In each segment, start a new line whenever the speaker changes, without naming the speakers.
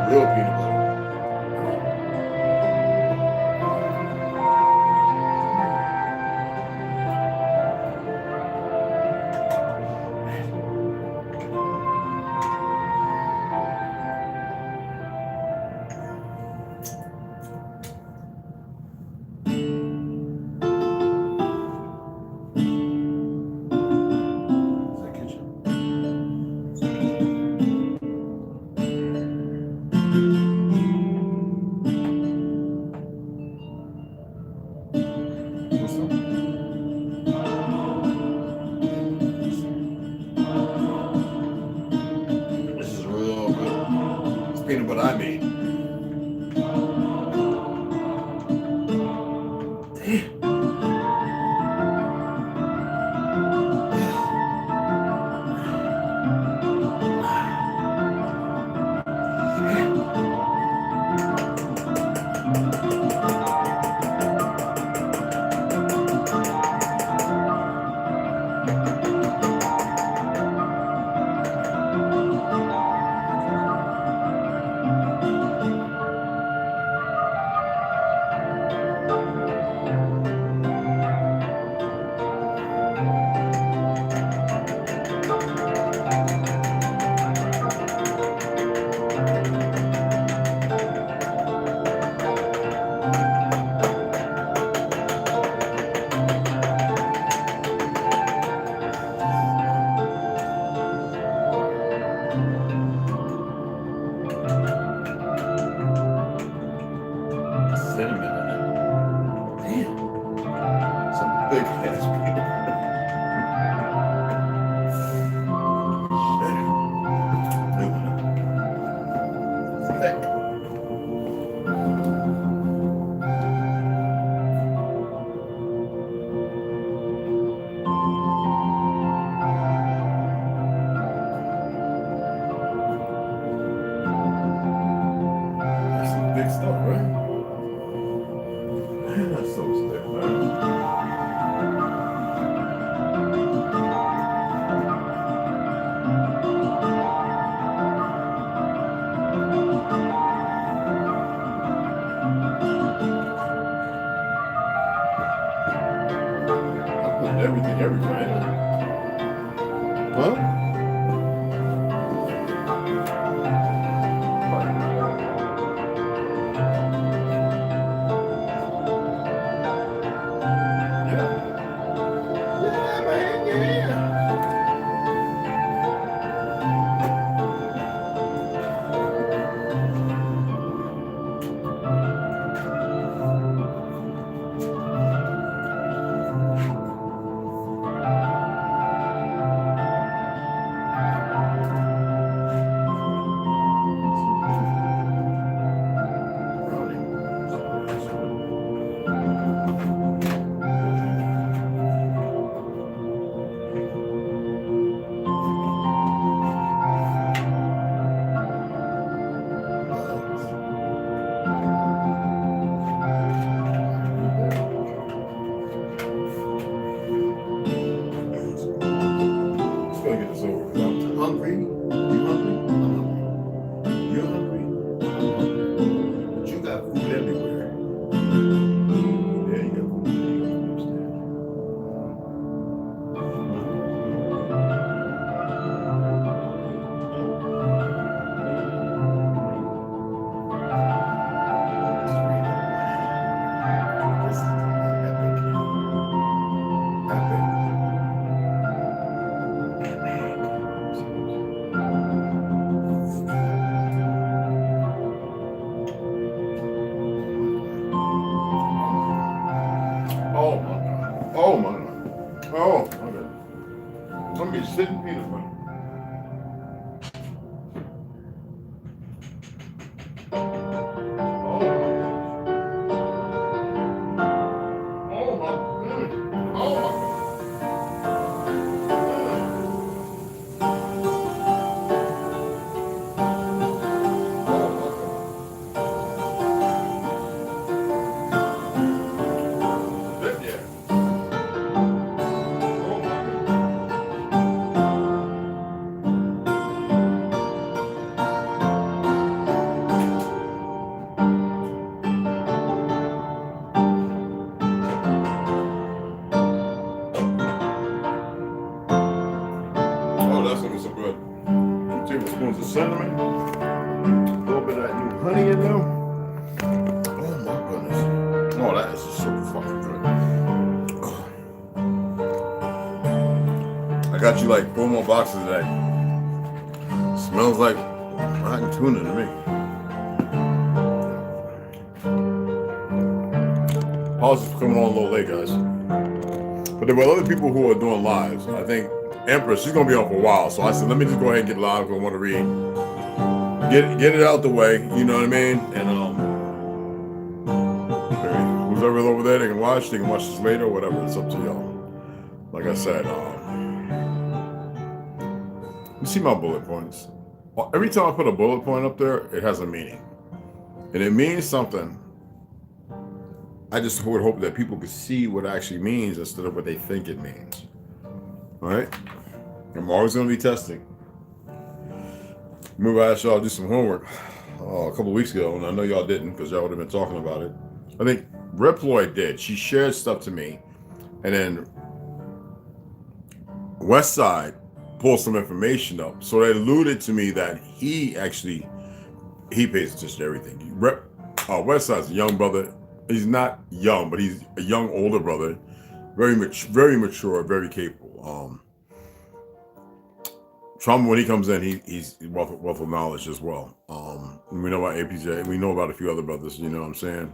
Real peanut butter. Peanut butter I made. Everything everywhere. Huh? Sitting peanut butter. honey in there. Oh my goodness. Oh, that is just so fucking good. I got you like 4 more boxes today. Smells like rotten tuna to me. Apologies for coming on a little late, guys. But there were other people who are doing lives. I think Empress, she's gonna be on for a while. So I said, let me just go ahead and get live because I want to read. Get it out the way, you know what I mean? And who's ever over there, they can watch this later or whatever. It's up to y'all. Like I said, you see my bullet points. Every time I put a bullet point up there, it has a meaning. And it means something. I just would hope that people could see what it actually means instead of what they think it means. All right? I'm always going to be testing. Remember I asked y'all to do some homework a couple weeks ago, and I know y'all didn't because y'all would have been talking about it. I think Reploid did. She shared stuff to me, and then Westside pulled some information up. So they alluded to me that he pays attention to everything. Westside's a young brother. He's not young, but he's a young older brother. Very mature, very capable. Trauma, when he comes in, he's wealth of knowledge as well. We know about APJ, we know about a few other brothers, you know what I'm saying?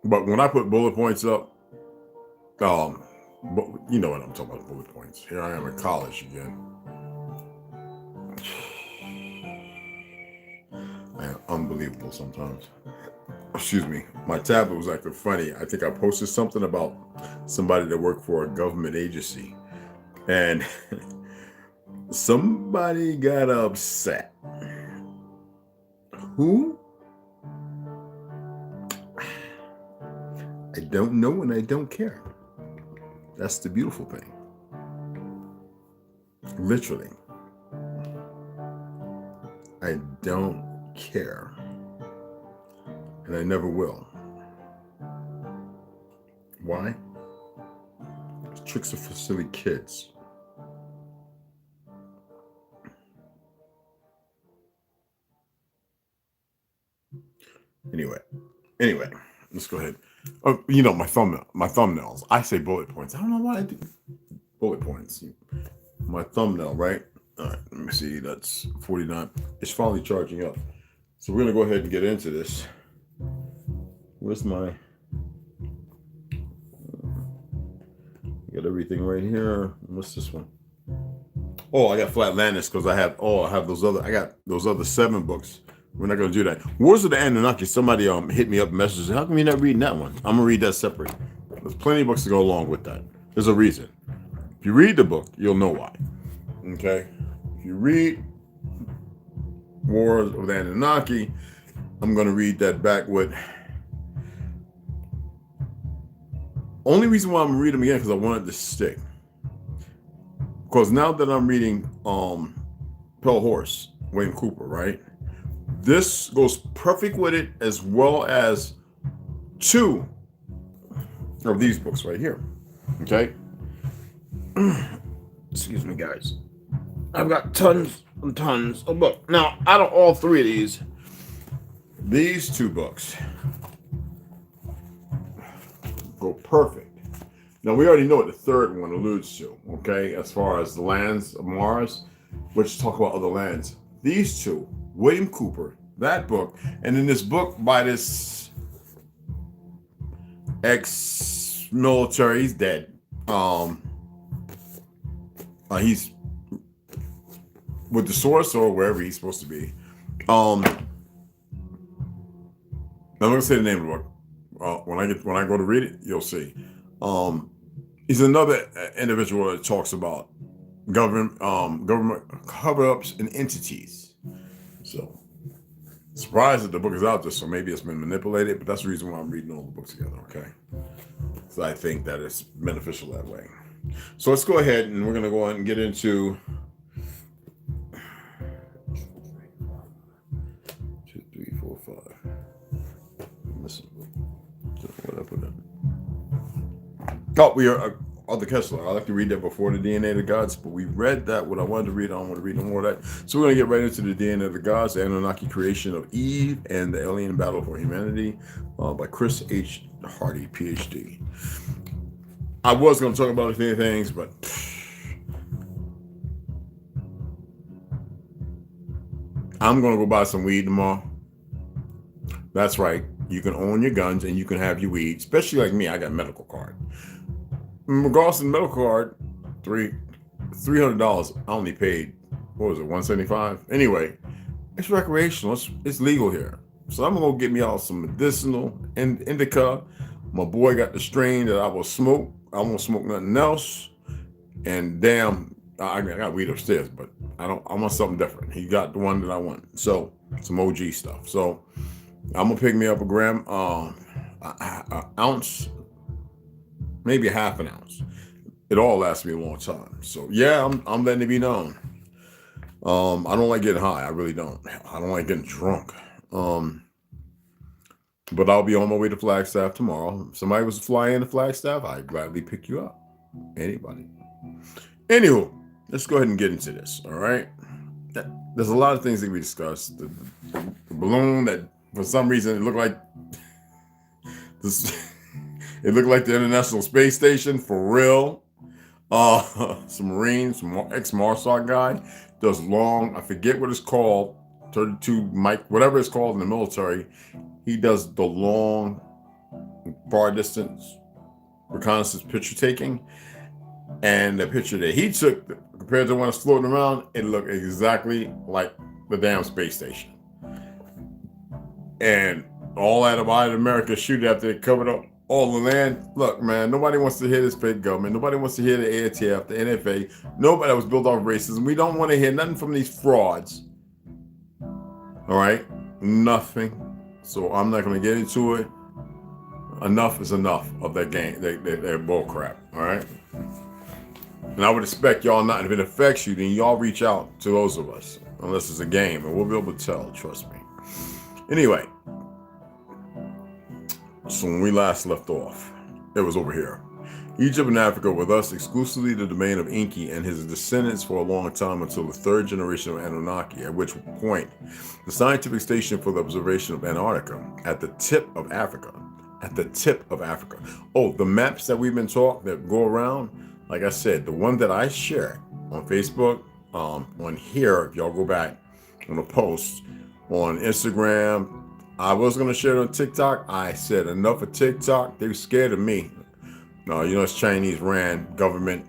But when I put bullet points up, but you know what I'm talking about, bullet points. Here I am in college again. I am unbelievable sometimes. Excuse me, my tablet was acting funny. I think I posted something about somebody that worked for a government agency, and somebody got upset. Who? I don't know, and I don't care. That's the beautiful thing. Literally. I don't care. And I never will. Why? Tricks are for silly kids. Anyway, let's go ahead. Oh, you know, my thumbnails. I say bullet points. I don't know why I do bullet points. My thumbnail, right? All right, let me see. That's 49. It's finally charging up. So we're gonna go ahead and get into this. Where's my? Got everything right here. What's this one? Oh, I got Flatlanders because I got those other 7 books. We're not gonna do that. Wars of the Anunnaki. Somebody hit me up messages. How come you're not reading that one? I'm gonna read that separate. There's plenty of books to go along with that. There's a reason. If you read the book, you'll know why. Okay? If you read Wars of the Anunnaki, I'm gonna read that back with. Only reason why I'm gonna read them again because I wanted to stick. Because now that I'm reading Pale Horse, Wayne Cooper, right? This goes perfect with it, as well as 2 of these books right here. Okay? Excuse me, guys. I've got tons and tons of books. Now, out of all 3 of these 2 books go perfect. Now, we already know what the 3rd one alludes to, okay? As far as the lands of Mars, which talk about other lands. These 2, William Cooper, that book, and then this book by this ex-military, he's dead. He's with the source or wherever he's supposed to be. I'm gonna say the name of the book. When I go to read it, you'll see. He's another individual that talks about government cover-ups and entities. So surprised that the book is out there, so maybe it's been manipulated, but that's the reason why I'm reading all the books together, okay? So I think that it's beneficial that way. So let's go ahead and we're gonna go ahead and get into 2, 3, 4, 5. I'm missing what I put in. Oh, we are Arthur Kessler. I like to read that before the DNA of the Gods, but we read that. What I wanted to read, I don't want to read no more of that. So we're going to get right into the DNA of the Gods, the Anunnaki creation of Eve, and the alien battle for humanity by Chris H. Hardy, PhD. I was going to talk about a few things, but I'm going to go buy some weed tomorrow. That's right. You can own your guns and you can have your weed, especially like me. I got a medical card. Regardless of the medical card, $300. I only paid, what was it, $175? Anyway, it's recreational. It's legal here. So I'm going to get me out some medicinal indica. My boy got the strain that I will smoke. I won't smoke nothing else. And damn, I got weed upstairs, but I want something different. He got the one that I want. So some OG stuff. So I'm gonna pick me up a gram, an ounce, maybe a half an ounce. It all lasts me a long time. So yeah, I'm letting it be known. I don't like getting high. I really don't. I don't like getting drunk. But I'll be on my way to Flagstaff tomorrow. If somebody was to fly in to Flagstaff, I'd gladly pick you up. Anybody. Anywho, let's go ahead and get into this. All right. There's a lot of things that we discussed. The balloon that, for some reason, it looked like this. It looked like the International Space Station for real. Some Marine, some ex-Marshal guy does long. I forget what it's called. 32 mic, whatever it's called in the military. He does the long, far distance reconnaissance picture taking. And the picture that he took compared to one that's floating around, it looked exactly like the damn space station. And all out of America shoot after they covered up all the land. Look, man, nobody wants to hear this fake government. Nobody wants to hear the ATF, the NFA. Nobody that was built off racism. We don't want to hear nothing from these frauds. All right? Nothing. So I'm not going to get into it. Enough is enough of that game. They're bull crap. All right? And I would expect y'all not, if it affects you, then y'all reach out to those of us. Unless it's a game. And we'll be able to tell. Trust me. Anyway. So when we last left off, it was over here. Egypt and Africa were thus exclusively the domain of Enki and his descendants for a long time until the third generation of Anunnaki, at which point the scientific station for the observation of Antarctica at the tip of Africa. Oh, the maps that we've been talking that go around, like I said, the one that I share on Facebook, on here, if y'all go back on the post, on Instagram, I was going to share it on TikTok. I said enough of TikTok. They were scared of me. No, you know, it's Chinese ran government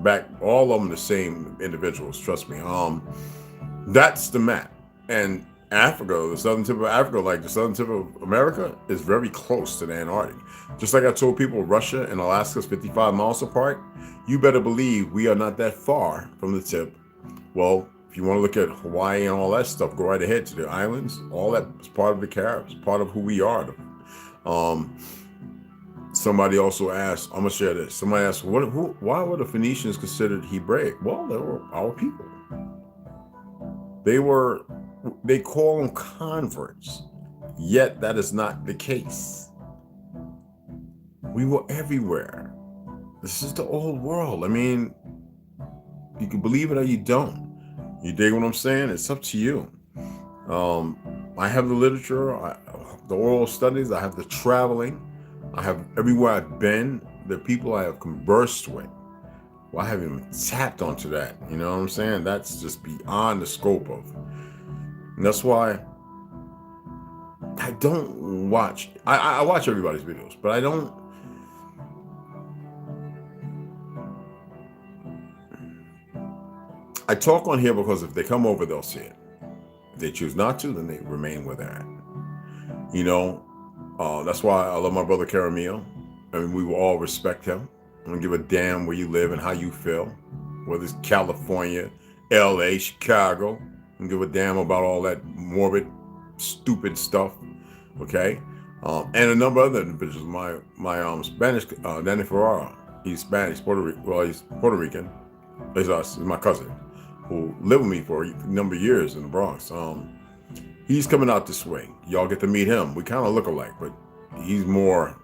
back, all of them the same individuals, trust me. That's the map. And Africa, the southern tip of Africa, like the southern tip of America, is very close to the Antarctic. Just like I told people, Russia and Alaska is 55 miles apart. You better believe we are not that far from the tip. Well, if you want to look at Hawaii and all that stuff, go right ahead to the islands. All that is part of the Caribs, part of who we are. Somebody also asked, I'm going to share this. Somebody asked, why were the Phoenicians considered Hebraic? Well, they were our people. They call them converts, yet that is not the case. We were everywhere. This is the old world. I mean, you can believe it or you don't. You dig what I'm saying? It's up to you. I have the literature, the oral studies, I have the traveling. I have everywhere I've been, the people I have conversed with. Well, I haven't even tapped onto that. You know what I'm saying? That's just beyond the scope of. And that's why I don't watch. I watch everybody's videos, but I don't. I talk on here because if they come over, they'll see it. If they choose not to, then they remain where they're at. You know. That's why I love my brother Caramillo. I mean, we will all respect him. I don't give a damn where you live and how you feel. Whether it's California, LA, Chicago. I don't give a damn about all that morbid, stupid stuff. Okay? And a number of other individuals. My Spanish, Danny Ferrara. He's Spanish, Puerto Rican. He's my cousin who lived with me for a number of years in the Bronx. He's coming out this way. Y'all get to meet him. We kind of look alike, but he's more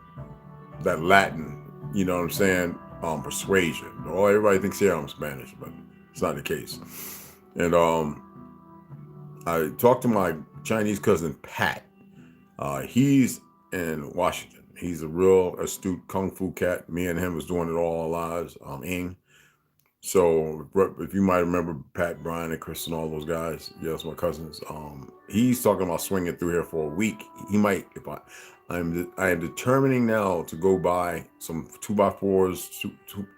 that Latin, you know what I'm saying, persuasion. Oh, everybody thinks here I'm Spanish, but it's not the case. And I talked to my Chinese cousin Pat. He's in Washington. He's a real astute kung fu cat. Me and him was doing it all our lives. Ing. So if you might remember Pat, Brian, and Chris, and all those guys, yes, my cousins. He's talking about swinging through here for a week. He might. If I am determining now to go buy some 2x4s,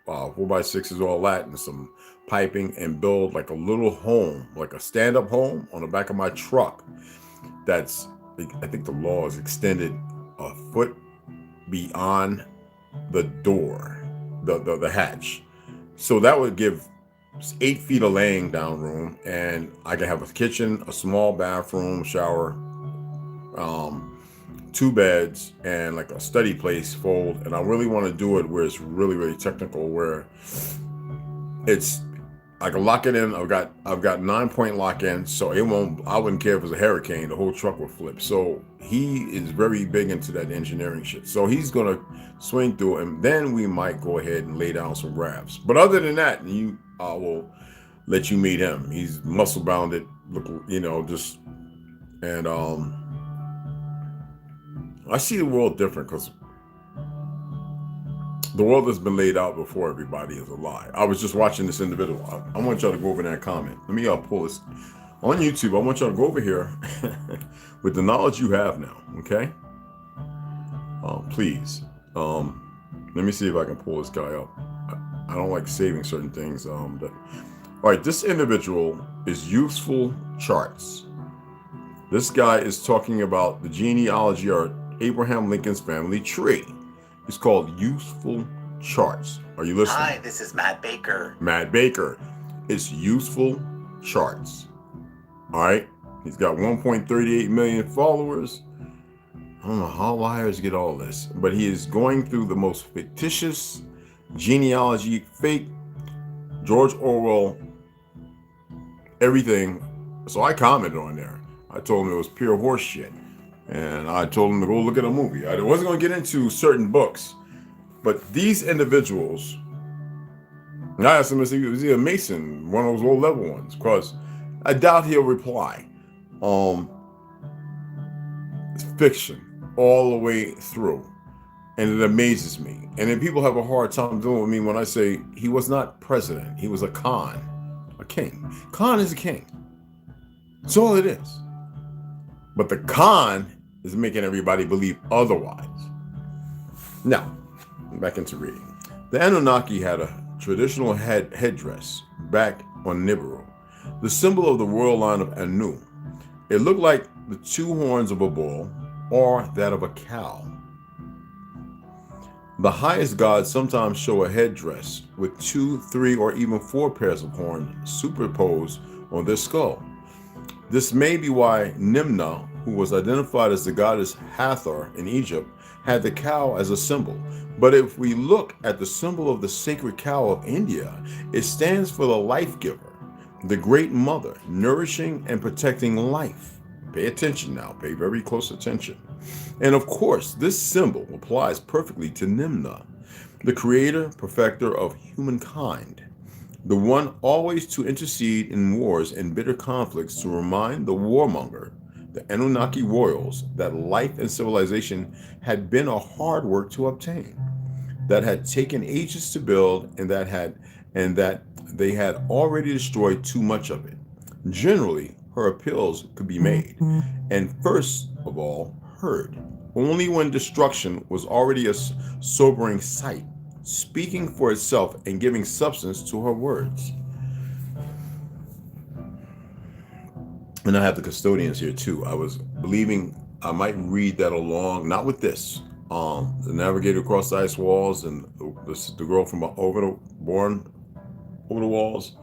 4x6s, all that, and some piping, and build like a little home, like a stand-up home on the back of my truck. That's, I think the law is extended a foot beyond the door, the hatch. So that would give 8 feet of laying down room, and I can have a kitchen, a small bathroom, shower, 2 beds, and like a study place fold. And I really want to do it where it's really, really technical, where it's, I can lock it in. I've got 9-point lock in, so I wouldn't care if it was a hurricane, the whole truck would flip. So he is very big into that engineering shit. So he's gonna swing through, and then we might go ahead and lay down some rafts. But other than that, I will let you meet him. He's muscle bounded, just, and I see the world different, because the world has been laid out before everybody is a lie. I was just watching this individual. I want y'all to go over there and comment. Let me pull this on YouTube. I want y'all to go over here with the knowledge you have now, okay? Please. Let me see if I can pull this guy up. I don't like saving certain things. All right, this individual is Useful Charts. This guy is talking about the genealogy of Abraham Lincoln's family tree. It's called Useful Charts. Are you listening?
Hi, this is Matt Baker.
Matt Baker. It's Useful Charts. All right. He's got 1.38 million followers. I don't know how liars get all this, but he is going through the most fictitious genealogy, fake, George Orwell, everything. So I commented on there. I told him it was pure horse shit. And I told him to go look at a movie. I wasn't going to get into certain books, but these individuals, and I asked him, is he a Mason, one of those low-level ones? Because I doubt he'll reply. It's fiction all the way through, and it amazes me. And then people have a hard time dealing with me when I say he was not president. He was a Khan, a king. Khan is a king. That's all it is. But the con is making everybody believe otherwise. Now, back into reading. The Anunnaki had a traditional headdress back on Nibiru, the symbol of the royal line of Anu. It looked like the 2 horns of a bull or that of a cow. The highest gods sometimes show a headdress with 2, 3, or even 4 pairs of horns superposed on their skull. This may be why Nimna, who was identified as the goddess Hathor in Egypt, had the cow as a symbol. But if we look at the symbol of the sacred cow of India, it stands for the life giver, the great mother, nourishing and protecting life. Pay attention now, pay very close attention. And of course, this symbol applies perfectly to Nimna, the creator, perfecter of humankind. The one always to intercede in wars and bitter conflicts to remind the warmonger, the Anunnaki royals, that life and civilization had been a hard work to obtain, that had taken ages to build, and that they had already destroyed too much of it. Generally, her appeals could be made, and first of all, heard, only when destruction was already a sobering sight, speaking for itself and giving substance to her words. And I have the custodians here too. I was believing I might read that along, not with this. The Navigator Across the Ice Walls, and the girl from Born Over the Walls,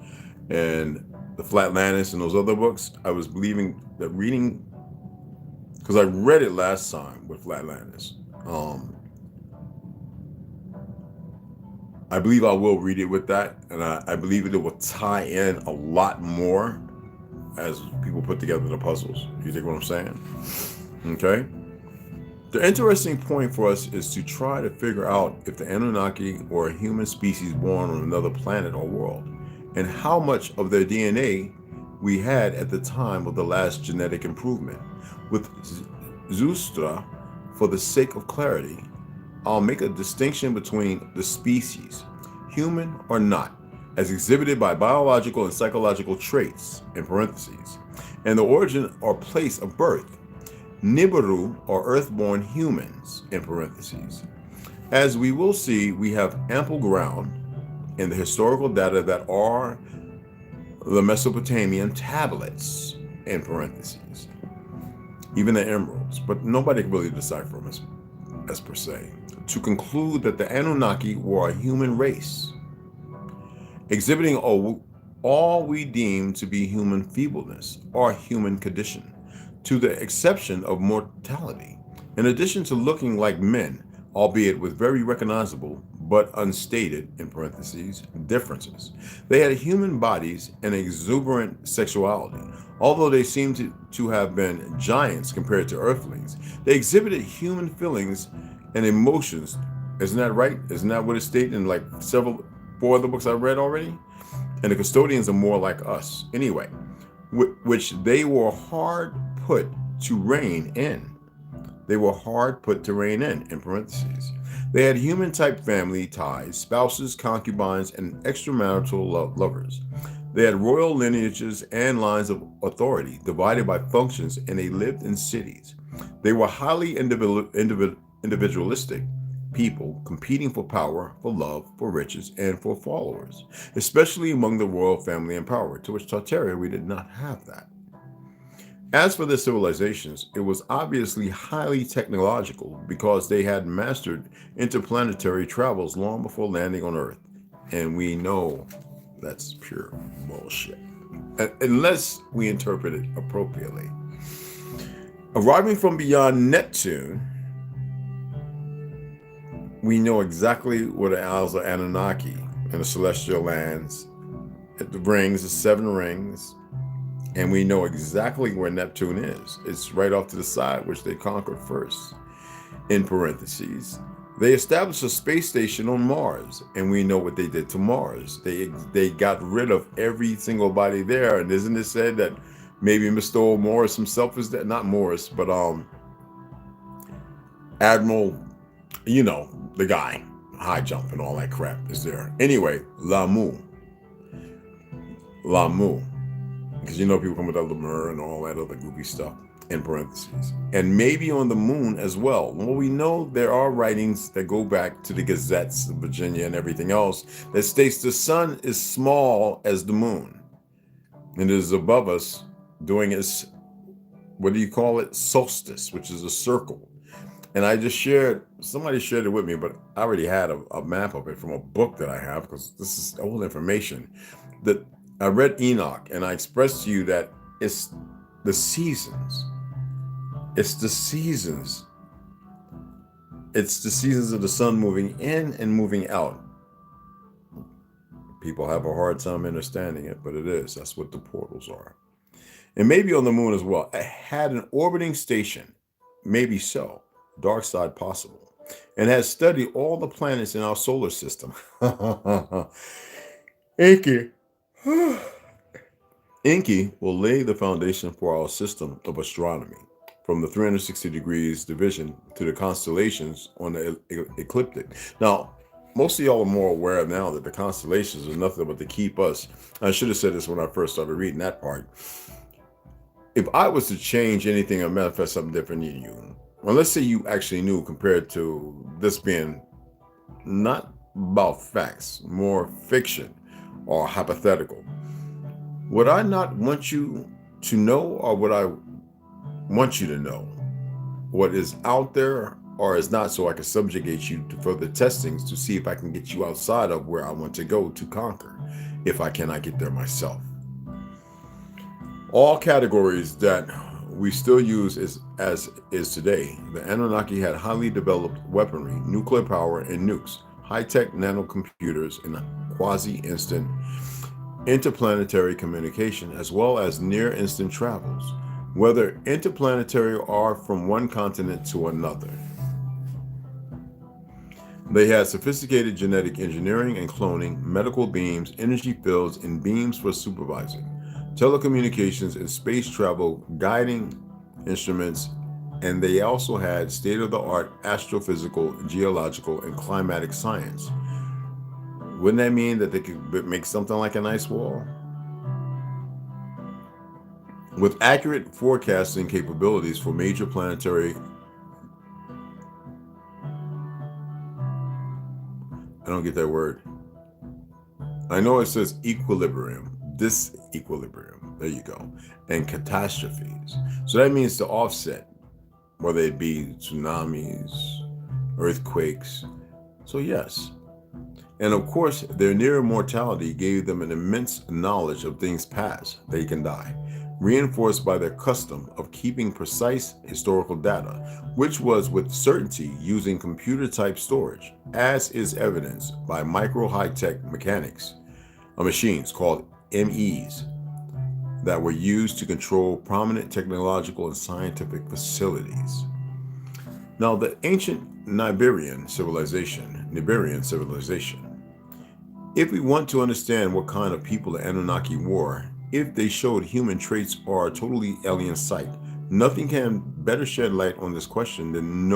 and the Flatlanders, and those other books. I was believing that reading, because I read it last time with Flatlanders. I believe I will read it with that, and I believe it will tie in a lot more as people put together the puzzles. You think what I'm saying? Okay. The interesting point for us is to try to figure out if the Anunnaki were a human species born on another planet or world, and how much of their DNA we had at the time of the last genetic improvement. With Zustra, for the sake of clarity, I'll make a distinction between the species, human or not, as exhibited by biological and psychological traits, in parentheses, and the origin or place of birth, Nibiru or earthborn humans, in parentheses. As we will see, we have ample ground in the historical data that are the Mesopotamian tablets, in parentheses, even the emeralds, but nobody can really decipher them as per se, to conclude that the Anunnaki were a human race, exhibiting all we deem to be human feebleness or human condition, to the exception of mortality, in addition to looking like men, albeit with very recognizable but unstated, in parentheses, differences. They had human bodies and exuberant sexuality. Although they seemed to have been giants compared to earthlings, they exhibited human feelings and emotions. Isn't that right? Isn't that what it stated in like four of the books I read already? And the custodians are more like us. Anyway, which they were hard put to rein in. They were hard put to rein in parentheses. They had human-type family ties, spouses, concubines, and extramarital lovers. They had royal lineages and lines of authority divided by functions, and they lived in cities. They were highly individualistic people competing for power, for love, for riches, and for followers, especially among the royal family and power, to which Tartaria we did not have that. As for their civilizations, it was obviously highly technological because they had mastered interplanetary travels long before landing on Earth. And we know that's pure bullshit, unless we interpret it appropriately. Arriving from beyond Neptune, we know exactly where the Isles of Anunnaki and the celestial lands, at the rings, the 7 rings, and we know exactly where Neptune is. It's right off to the side, which they conquered first, in parentheses. They established a space station on Mars, and we know what they did to Mars. They got rid of every single body there, and isn't it said that maybe Mr. Morris himself is there? Not Morris, but Admiral, you know, the guy, high jump and all that crap is there. Anyway, Lamu. Because you know people come with that Lemur and all that other goofy stuff, in parentheses. And maybe on the moon as well. Well, we know there are writings that go back to the Gazettes of Virginia and everything else that states the sun is small as the moon. And it is above us doing its, what do you call it? Solstice, which is a circle. And I just somebody shared it with me, but I already had a map of it from a book that I have, because this is old information. That I read Enoch, and I expressed to you that it's the seasons. It's the seasons. It's the seasons of the sun moving in and moving out. People have a hard time understanding it, but it is. That's what the portals are. And maybe on the moon as well. It had an orbiting station. Maybe so. Dark side possible. And has studied all the planets in our solar system. Inky. Inky will lay the foundation for our system of astronomy, from the 360 degrees division to the constellations on the ecliptic. Now, most of y'all are more aware now that the constellations are nothing but to keep us. I should have said this when I first started reading that part. If I was to change anything or manifest something different in you, well, let's say you actually knew, compared to this being not about facts, more fiction or hypothetical, would I not want you to know, or would I want you to know what is out there or is not, so I can subjugate you to further testings to see if I can get you outside of where I want to go to conquer, if I cannot get there myself? All categories that we still use as is today. The Anunnaki had highly developed weaponry, nuclear power, and nukes, high-tech nanocomputers, and quasi-instant interplanetary communication, as well as near-instant travels. whether interplanetary or from one continent to another. They had sophisticated genetic engineering and cloning, medical beams, energy fields, and beams for supervising, telecommunications and space travel, guiding instruments, and they also had state-of-the-art astrophysical, geological, and climatic science. Wouldn't that mean that they could make something like an ice wall? With accurate forecasting capabilities for major planetary, I don't get that word. I know it says equilibrium, disequilibrium, there you go, and catastrophes. So that means to offset, whether it be tsunamis, earthquakes. So yes. And of course, their near immortality gave them an immense knowledge of things past. They can die, reinforced by their custom of keeping precise historical data, which was with certainty using computer-type storage, as is evidenced by micro high-tech machines called MEs that were used to control prominent technological and scientific facilities. Now, the ancient Nibirian civilization, if we want to understand what kind of people the Anunnaki were, if they showed human traits or a totally alien sight, nothing can better shed light on this question than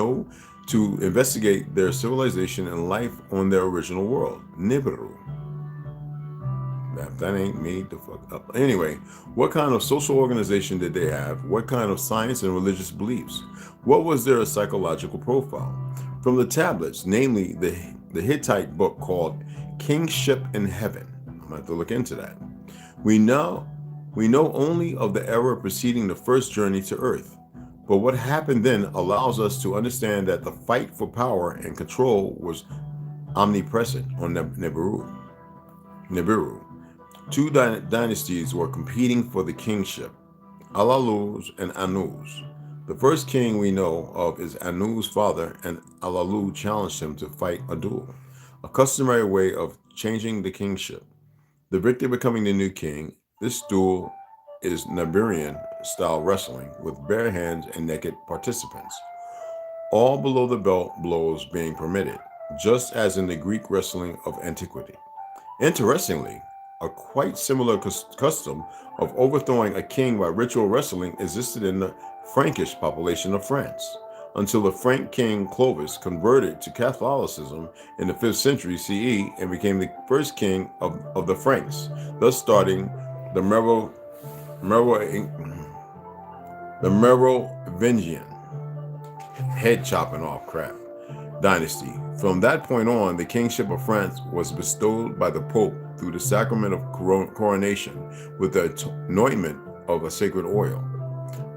to investigate their civilization and life on their original world, Nibiru. That ain't made the fuck up. Anyway, what kind of social organization did they have? What kind of science and religious beliefs? What was their psychological profile? From the tablets, namely the Hittite book called Kingship in Heaven. I'm going to have to look into that. We know only of the era preceding the first journey to Earth. But what happened then allows us to understand that the fight for power and control was omnipresent on Nibiru. Two dynasties were competing for the kingship, Alalus and Anus. The first king we know of is Anu's father, and Alalu challenged him to fight a duel, a customary way of changing the kingship. The victor becoming the new king. This duel is Nibirian-style wrestling with bare hands and naked participants, all below the belt blows being permitted, just as in the Greek wrestling of antiquity. Interestingly, a quite similar custom of overthrowing a king by ritual wrestling existed in the Frankish population of France, until the Frank king Clovis converted to Catholicism in the 5th century CE and became the first king of the Franks, thus starting the Merovingian head chopping off crap dynasty. From that point on, the kingship of France was bestowed by the Pope through the sacrament of coronation with the anointment of a sacred oil.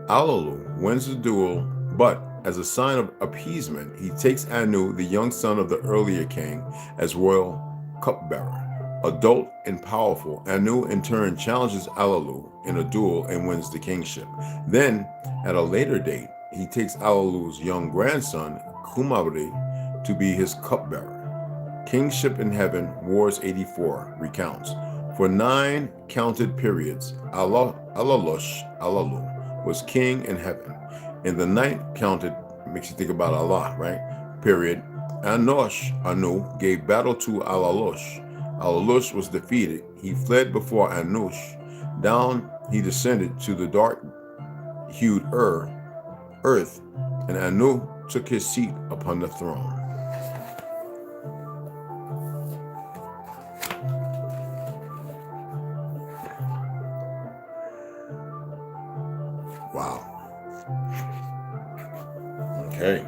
Alalu wins the duel, but as a sign of appeasement, he takes Anu, the young son of the earlier king, as royal cupbearer. Adult and powerful, Anu in turn challenges Alalu in a duel and wins the kingship. Then, at a later date, he takes Alalu's young grandson, Kumabri, to be his cupbearer. Kingship in Heaven, Wars 84, recounts. For 9 counted periods, Alalu was king in heaven. In the 9th counted, makes you think about Allah, right? Period. Anu, gave battle to Alalush. Alalush was defeated. He fled before Anush. Down he descended to the dark-hued earth, and Anu took his seat upon the throne. Wow. Okay.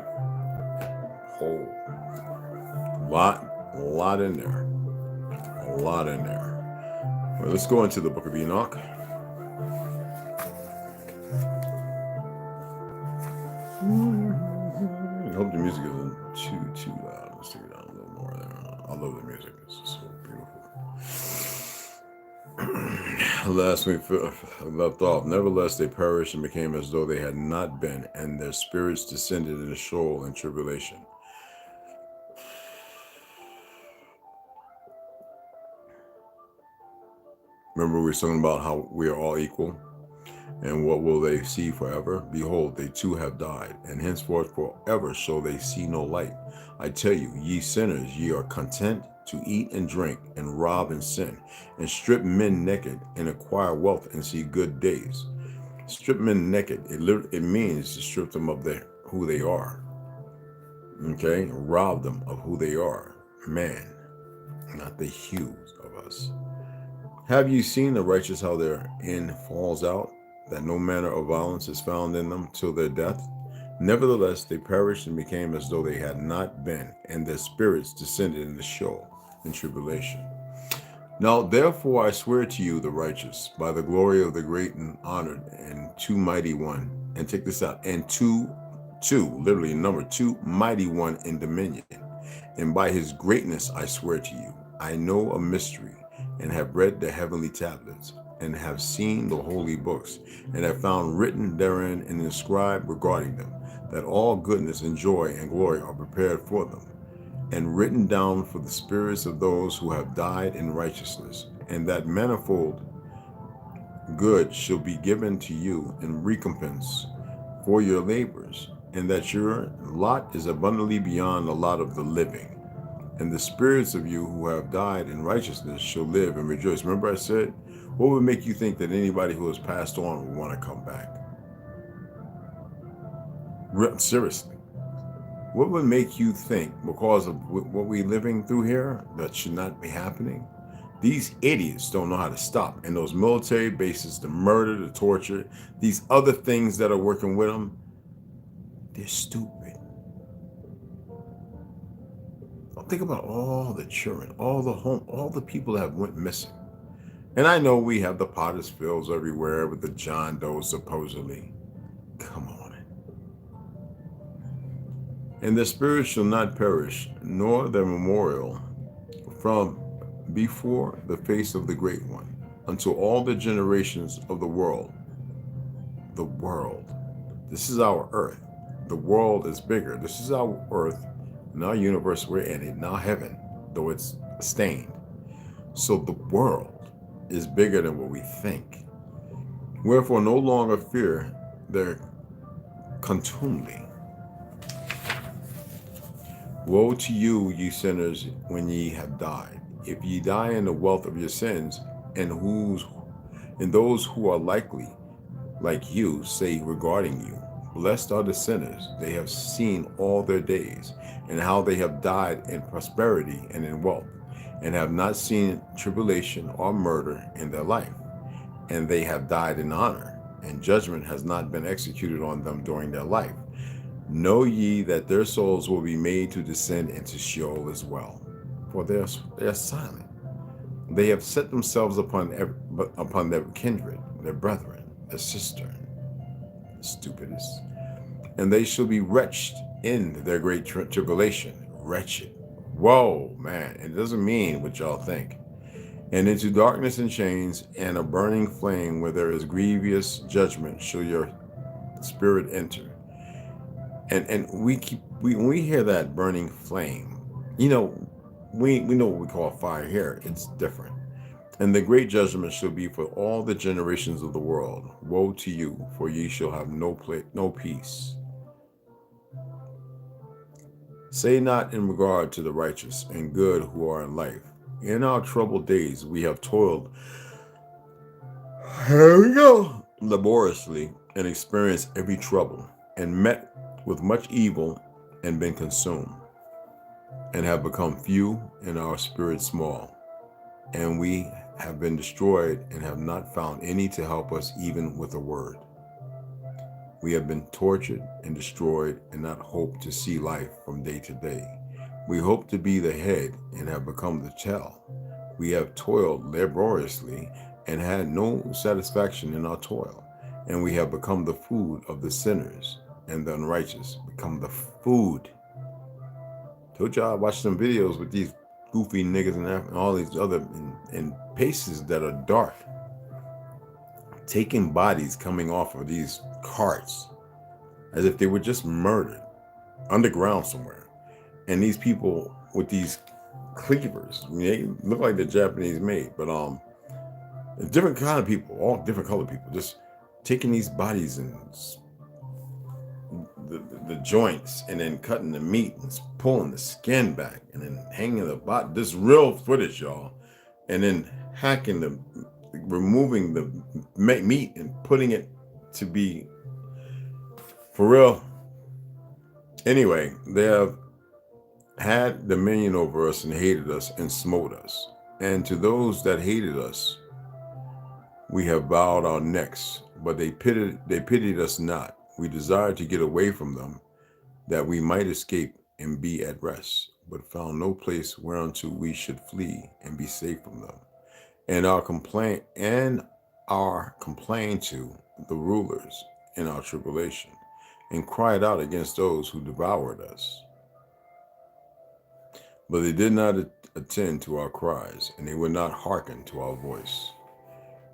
Whole lot in there. A lot in there. Well, let's go into the Book of Enoch. I hope the music isn't too loud. Let's take it down a little more there. I love the music. It's so beautiful. Last we left off. Nevertheless, they perished and became as though they had not been, and their spirits descended in a shoal in tribulation. Remember, we were talking about how we are all equal. And what will they see forever? Behold, they too have died, and henceforth forever shall they see no light. I tell you, ye sinners, ye are content to eat and drink, and rob and sin, and strip men naked, and acquire wealth, and see good days. Strip men naked, it means to strip them of who they are. Okay? Rob them of who they are. Man, not the hues of us. Have you seen the righteous how their end falls out, that no manner of violence is found in them till their death? Nevertheless, they perished and became as though they had not been, and their spirits descended into Sheol in tribulation. Now, therefore, I swear to you, the righteous, by the glory of the great and honored and too mighty one, and take this out, and two, literally number two, mighty one in dominion, and by his greatness I swear to you, I know a mystery, and have read the heavenly tablets, and have seen the holy books, and have found written therein and inscribed regarding them, that all goodness and joy and glory are prepared for them, and written down for the spirits of those who have died in righteousness, and that manifold good shall be given to you in recompense for your labors, and that your lot is abundantly beyond the lot of the living. And the spirits of you who have died in righteousness shall live and rejoice. Remember I said, what would make you think that anybody who has passed on would want to come back? Seriously. What would make you think, because of what we're living through here, that should not be happening? These idiots don't know how to stop. And those military bases, the murder, the torture, these other things that are working with them, they're stupid. Think about all the children, all the people that have went missing. And I know we have the Potter's fields everywhere with the John Does supposedly. Come on. And their spirits shall not perish, nor their memorial from before the face of the Great One, until all the generations of the world. The world. This is our earth. The world is bigger. This is our earth, and our universe we're in it, now heaven, though it's stained. So the world is bigger than what we think. Wherefore no longer fear their contumely. Woe to you, ye sinners, when ye have died. If ye die in the wealth of your sins, and those who are likely, like you, say regarding you, blessed are the sinners, they have seen all their days, and how they have died in prosperity and in wealth, and have not seen tribulation or murder in their life, and they have died in honor, and judgment has not been executed on them during their life. Know ye that their souls will be made to descend into Sheol as well, for they are silent. They have set themselves upon their kindred, their brethren, their sister, the stupidest, and they shall be wretched in their great tribulation. Wretched. Whoa, man! It doesn't mean what y'all think. And into darkness and chains and a burning flame, where there is grievous judgment, shall your spirit enter. And when we hear that burning flame, we know what we call fire here. It's different. And the great judgment shall be for all the generations of the world. Woe to you, for ye shall have no peace. Say not in regard to the righteous and good who are in life. In our troubled days we have toiled, here we go, laboriously, and experienced every trouble, and met with much evil, and been consumed, and have become few, and our spirit small. And we have been destroyed, and have not found any to help us even with a word. We have been tortured and destroyed, and not hope to see life from day to day. We hope to be the head, and have become the tail. We have toiled laboriously, and had no satisfaction in our toil. And we have become the food of the sinners, and the unrighteous become the food. Told y'all I watched some videos with these goofy niggas and all these other in places that are dark, taking bodies coming off of these carts as if they were just murdered underground somewhere. And these people with these cleavers, they look like they're Japanese made, but different kind of people, all different colored people, just taking these bodies and the joints and then cutting the meat and pulling the skin back and then hanging the body. This real footage, y'all. And then hacking removing the meat and putting it to be for real. Anyway, they have had dominion over us and hated us and smote us. And to those that hated us, we have bowed our necks, but they pitied us not. We desired to get away from them, that we might escape and be at rest, but found no place whereunto we should flee and be safe from them. And our complaint to the rulers in our tribulation, and cried out against those who devoured us. But they did not attend to our cries, and they would not hearken to our voice.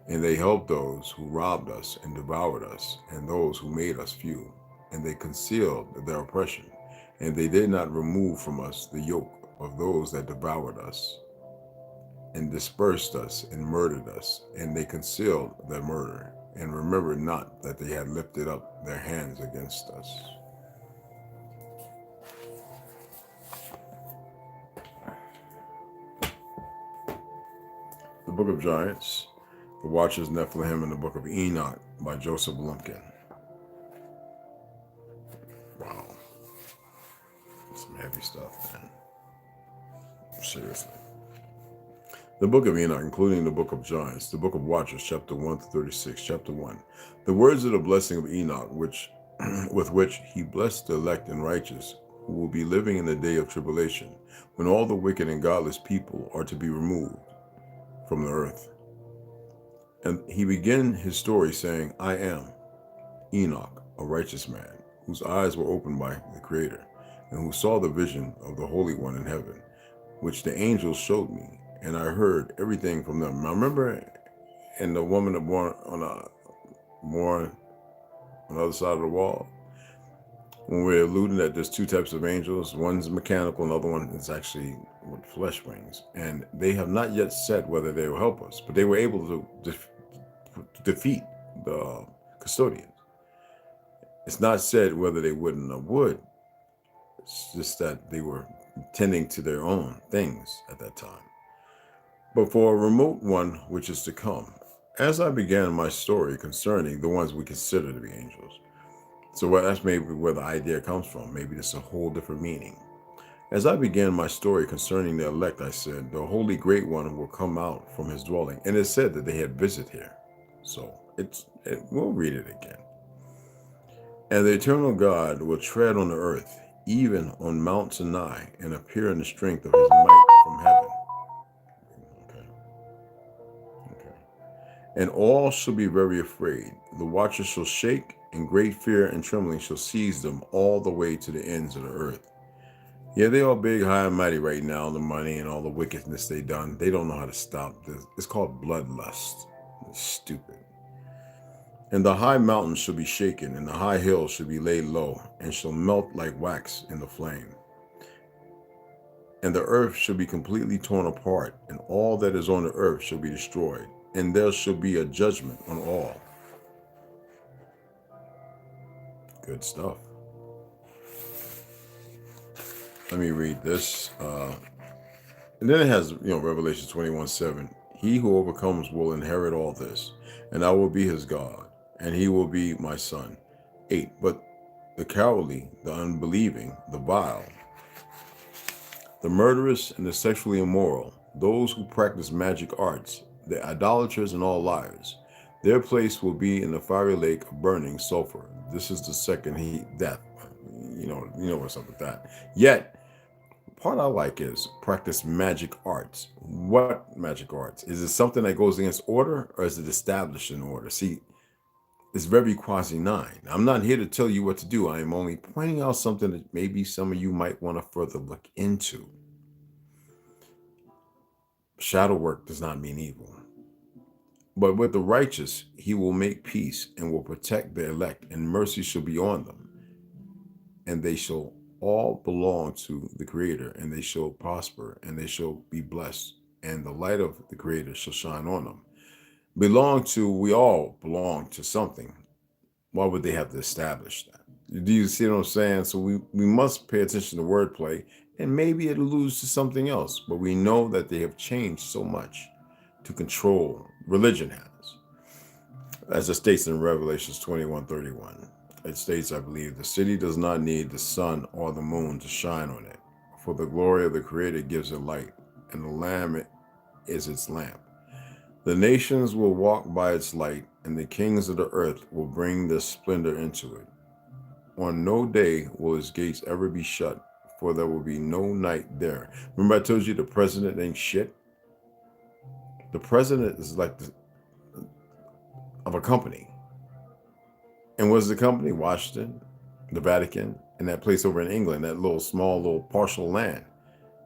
And they helped those who robbed us and devoured us, and those who made us few. And they concealed their oppression, and they did not remove from us the yoke of those that devoured us, and dispersed us and murdered us. And they concealed their murder, and remembered not that they had lifted up their hands against us. The Book of Giants, The Watchers, Nephilim, and the Book of Enoch by Joseph Lumpkin. Wow. Some heavy stuff, man. Seriously. The Book of Enoch, including the Book of Giants, the Book of Watchers, chapter 1 to 36, chapter 1. The words of the blessing of Enoch, with which he blessed the elect and righteous, who will be living in the day of tribulation, when all the wicked and godless people are to be removed from the earth. And he began his story saying, I am Enoch, a righteous man, whose eyes were opened by the Creator, and who saw the vision of the Holy One in heaven, which the angels showed me, and I heard everything from them. Now remember, and the woman that born on the other side of the wall, when we're alluding that there's two types of angels, one's mechanical, another one is actually with flesh wings, and they have not yet said whether they will help us, but they were able to defeat the custodians. It's not said whether they wouldn't or would. It's just that they were tending to their own things at that time. But for a remote one which is to come, as I began my story concerning the ones we consider to be angels. So that's maybe where the idea comes from. Maybe it's a whole different meaning. As I began my story concerning the elect, I said, the Holy Great One will come out from his dwelling. And it said that they had visit here. So we'll read it again. And the eternal God will tread on the earth, even on Mount Sinai, and appear in the strength of his might from heaven. Okay. And all shall be very afraid. The watchers shall shake, and great fear and trembling shall seize them all the way to the ends of the earth. Yeah, they all big, high, and mighty right now, the money and all the wickedness they done. They don't know how to stop this. It's called bloodlust. It's stupid. And the high mountains shall be shaken, and the high hills shall be laid low, and shall melt like wax in the flame. And the earth shall be completely torn apart, and all that is on the earth shall be destroyed, and there shall be a judgment on all. Good stuff. Let me read this. And then it has, Revelation 21:7. He who overcomes will inherit all this, and I will be his God, and he will be my son. 8. But the cowardly, the unbelieving, the vile, the murderous, and the sexually immoral, those who practice magic arts, the idolaters, and all liars, their place will be in the fiery lake of burning sulfur. This is the second death. You know what's up with that. Yet, part I like is practice magic arts. What magic arts? Is it something that goes against order, or is it established in order? See, it's very quasi-9. I'm not here to tell you what to do. I am only pointing out something that maybe some of you might want to further look into. Shadow work does not mean evil. But with the righteous, he will make peace and will protect the elect, and mercy shall be on them. And they shall all belong to the Creator, and they shall prosper, and they shall be blessed, and the light of the Creator shall shine on them. We all belong to something. Why would they have to establish that? Do you see what I'm saying? So we must pay attention to wordplay, and maybe it'll lose to something else. But we know that they have changed so much to control. Religion has. As it states in Revelations 21:31. It states, I believe, the city does not need the sun or the moon to shine on it, for the glory of the Creator gives it light, and the Lamb is its lamp. The nations will walk by its light, and the kings of the earth will bring their splendor into it. On no day will its gates ever be shut, for there will be no night there. Remember I told you the president ain't shit? The president is like of a company. And what's the company? Washington, the Vatican, and that place over in England, that little small little partial land.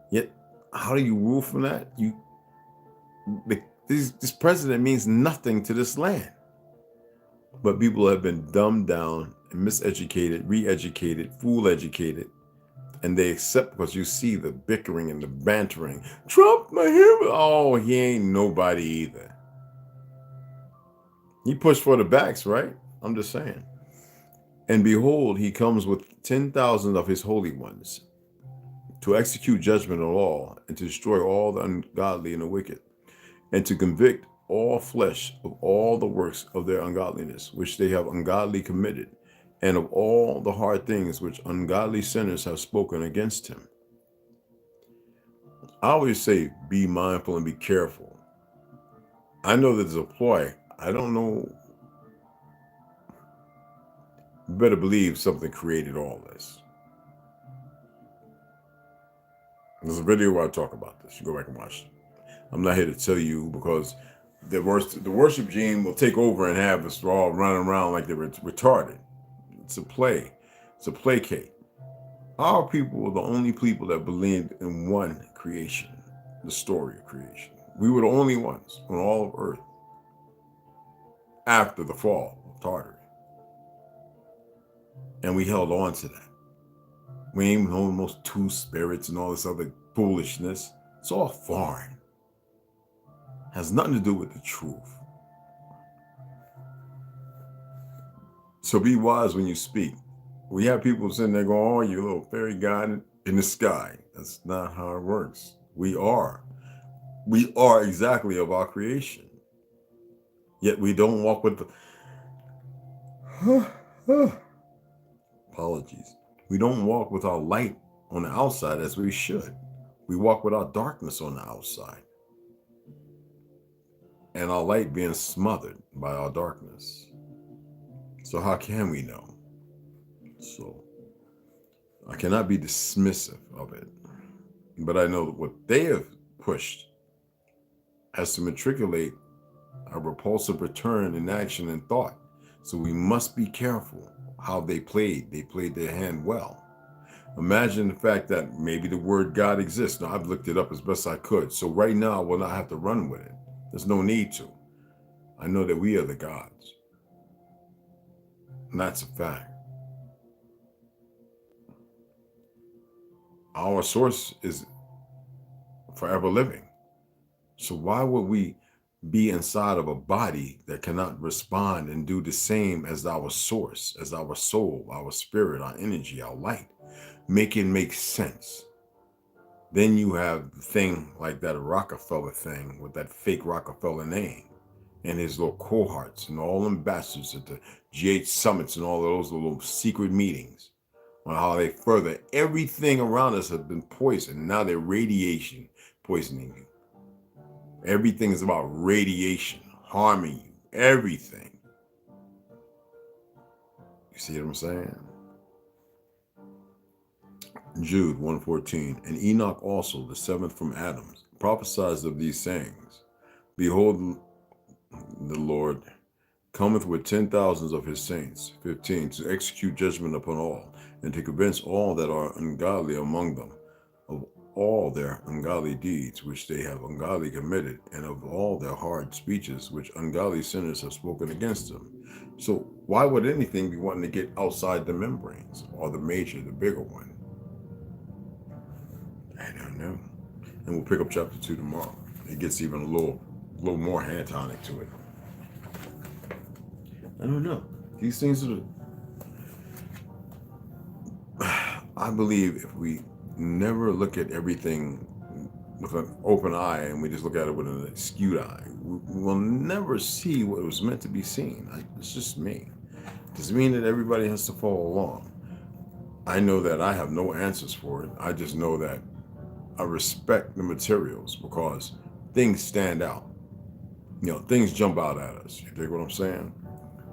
Yet, how do you rule from that? This president means nothing to this land. But people have been dumbed down and miseducated, re-educated, fool-educated, and they accept because you see the bickering and the bantering. Trump, my hero. Oh, he ain't nobody either. He pushed for the backs, right? I'm just saying. And behold, he comes with 10,000 of his holy ones to execute judgment on all and to destroy all the ungodly and the wicked, and to convict all flesh of all the works of their ungodliness, which they have ungodly committed, and of all the hard things which ungodly sinners have spoken against him. I always say, be mindful and be careful. I know that there's a ploy. I don't know. You better believe something created all this. There's a video where I talk about this. You go back and watch it. I'm not here to tell you because the worship gene will take over and have us all running around like they're retarded. It's a play. It's a placate. Our people were the only people that believed in one creation, the story of creation. We were the only ones on all of Earth after the fall of Tartary. And we held on to that. We ain't known most two spirits and all this other foolishness. It's all foreign. Has nothing to do with the truth. So be wise when you speak. We have people sitting there going, oh, you little fairy god in the sky. That's not how it works. We are exactly of our creation. Yet we don't walk with the apologies. We don't walk with our light on the outside as we should. We walk with our darkness on the outside. And our light being smothered by our darkness. So how can we know? So I cannot be dismissive of it. But I know that what they have pushed has to matriculate a repulsive return in action and thought. So we must be careful how they played. They played their hand well. Imagine the fact that maybe the word God exists. Now, I've looked it up as best I could. So right now, I will not have to run with it. There's no need to. I know that we are the gods. And that's a fact. Our source is forever living. So why would we be inside of a body that cannot respond and do the same as our source, as our soul, our spirit, our energy, our light? Make it make sense. Then you have the thing like that Rockefeller thing with that fake Rockefeller name and his little cohorts and all ambassadors at the G8 summits and all of those little secret meetings on how they further everything around us has been poisoned. Now they're radiation poisoning you. Everything is about radiation, harming you, everything. You see what I'm saying? Jude 1:14, and Enoch also, the seventh from Adam, prophesied of these sayings. Behold, the Lord cometh with 10,000s of his saints, 15, to execute judgment upon all, and to convince all that are ungodly among them of all their ungodly deeds which they have ungodly committed, and of all their hard speeches which ungodly sinners have spoken against them. So why would anything be wanting to get outside the membranes, or the bigger one? I don't know. And we'll pick up chapter 2 tomorrow. It gets even a little more hand tonic to it. I don't know. These things are, I believe if we never look at everything with an open eye and we just look at it with an skewed eye, we will never see what was meant to be seen. It's just me. Does it mean that everybody has to follow along? I know that I have no answers for it. I just know that I respect the materials because things stand out. Things jump out at us. You dig what I'm saying?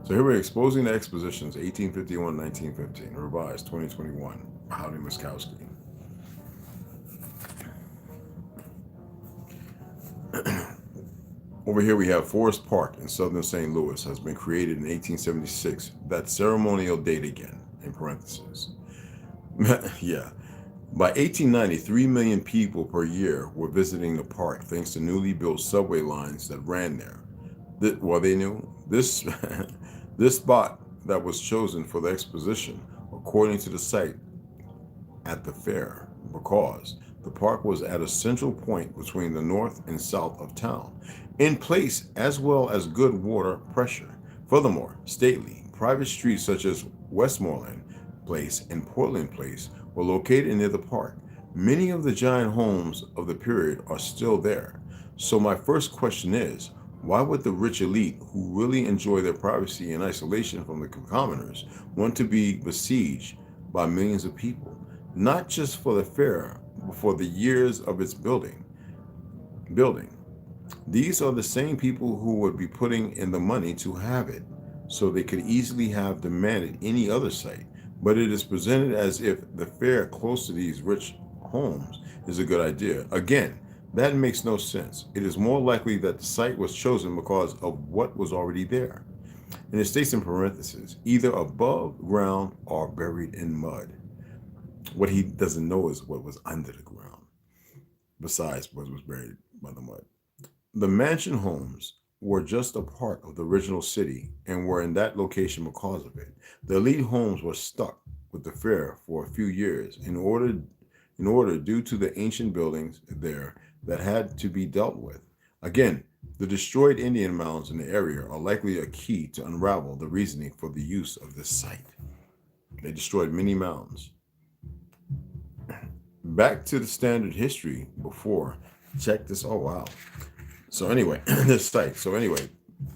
So here we're exposing the expositions 1851-1915, revised 2021. Howdy Muskowski. Over here we have Forest Park in southern St. Louis has been created in 1876. That ceremonial date again, in parentheses. Yeah. By 1890, 3 million people per year were visiting the park thanks to newly built subway lines that ran there. They knew this this spot that was chosen for the exposition, according to the site at the fair, because the park was at a central point between the north and south of town, in place as well as good water pressure. Furthermore, stately, private streets such as Westmoreland Place and Portland Place were located near the park. Many of the giant homes of the period are still there. So my first question is, why would the rich elite, who really enjoy their privacy and isolation from the commoners, want to be besieged by millions of people? Not just for the fair, but for the years of its building. These are the same people who would be putting in the money to have it, so they could easily have demanded any other site. But it is presented as if the fair close to these rich homes is a good idea. Again, that makes no sense. It is more likely that the site was chosen because of what was already there. And it states in parentheses, either above ground or buried in mud. What he doesn't know is what was under the ground, besides what was buried by the mud. The mansion homes were just a part of the original city and were in that location because of it. The elite homes were stuck with the fair for a few years in order due to the ancient buildings there that had to be dealt with. Again, the destroyed Indian mounds in the area are likely a key to unravel the reasoning for the use of this site. They destroyed many mounds. Back to the standard history before. Check this. Oh, wow. So anyway, this site. So anyway,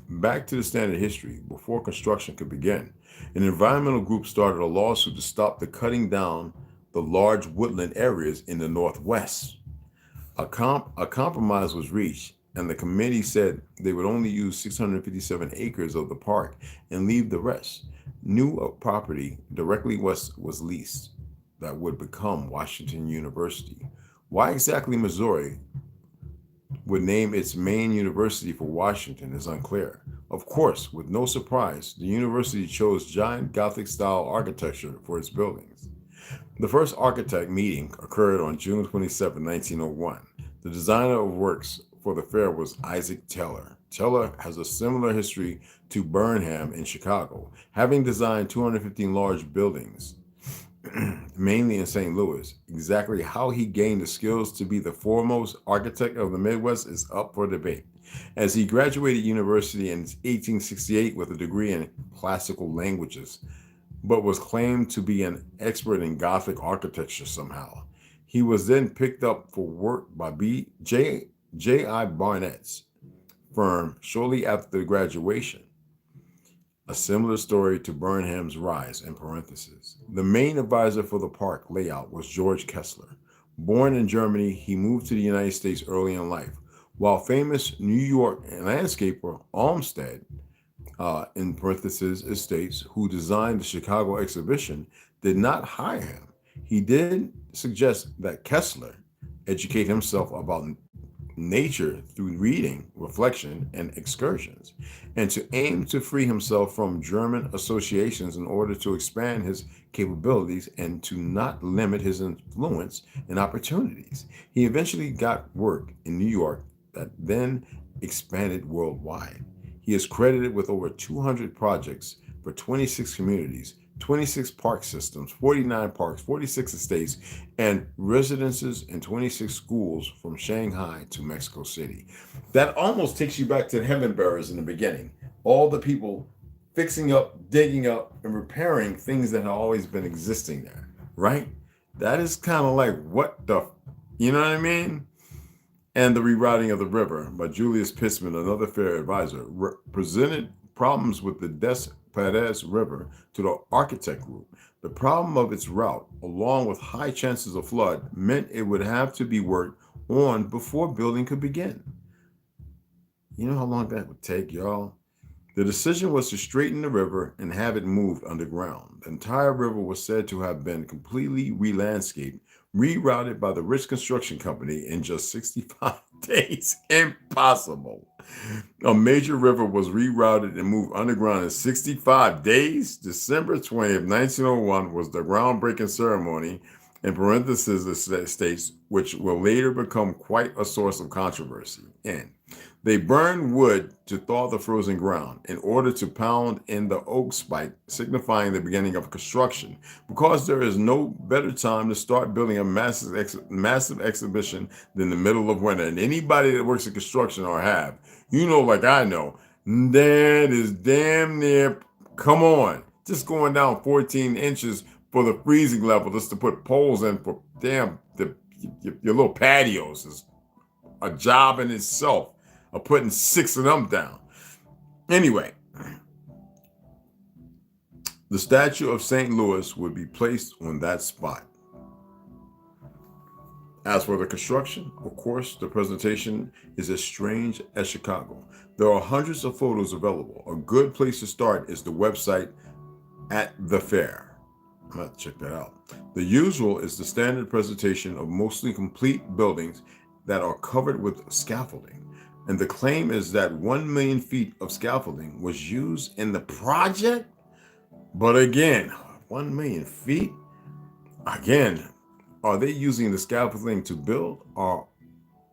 back to the standard history. Before construction could begin, an environmental group started a lawsuit to stop the cutting down the large woodland areas in the Northwest. A compromise was reached, and the committee said they would only use 657 acres of the park and leave the rest. New property directly west was leased that would become Washington University. Why exactly Missouri would name its main university for Washington is unclear. Of course, with no surprise, the university chose giant Gothic-style architecture for its buildings. The first architect meeting occurred on June 27, 1901. The designer of works for the fair was Isaac Taylor. Taylor has a similar history to Burnham in Chicago, having designed 215 large buildings, mainly in St. Louis. Exactly how he gained the skills to be the foremost architect of the Midwest is up for debate. As he graduated university in 1868 with a degree in classical languages, but was claimed to be an expert in Gothic architecture somehow. He was then picked up for work by J.I. Barnett's firm shortly after the graduation. A similar story to Burnham's rise, in parentheses. The main advisor for the park layout was George Kessler. Born in Germany, he moved to the United States early in life, while famous New York landscaper Olmsted, in parentheses, estates, who designed the Chicago exhibition, did not hire him. He did suggest that Kessler educate himself about nature through reading, reflection, and excursions, and to aim to free himself from German associations in order to expand his capabilities and to not limit his influence and opportunities. He eventually got work in New York that then expanded worldwide. He is credited with over 200 projects for 26 communities, 26 park systems, 49 parks, 46 estates, and residences in 26 schools from Shanghai to Mexico City. That almost takes you back to the Heaven Bearers in the beginning. All the people fixing up, digging up, and repairing things that have always been existing there, right? That is kind of like what the, you know what I mean? And the rerouting of the river by Julius Pisman, another fair advisor, presented problems with the Des Pares River to the architect group. The problem of its route, along with high chances of flood, meant it would have to be worked on before building could begin. You know how long that would take, y'all? The decision was to straighten the river and have it moved underground. The entire river was said to have been completely re-landscaped, rerouted by the rich construction company in just 65 days. Impossible. A major river was rerouted and moved underground in 65 days. December 20th, 1901 was the groundbreaking ceremony, in parentheses it states, which will later become quite a source of controversy. And they burned wood to thaw the frozen ground in order to pound in the oak spike, signifying the beginning of construction. Because there is no better time to start building a massive exhibition than the middle of winter. And anybody that works in construction or have, you know, like I know, that is damn near, come on, just going down 14 inches for the freezing level just to put poles in for damn your little patios is a job in itself of putting 6 of them down. Anyway, the statue of St. Louis would be placed on that spot. As for the construction, of course, the presentation is as strange as Chicago. There are hundreds of photos available. A good place to start is the website at the fair. I'm going to check that out. The usual is the standard presentation of mostly complete buildings that are covered with scaffolding. And the claim is that 1 million feet of scaffolding was used in the project. But again, 1 million feet? Again, are they using the scaffolding to build, or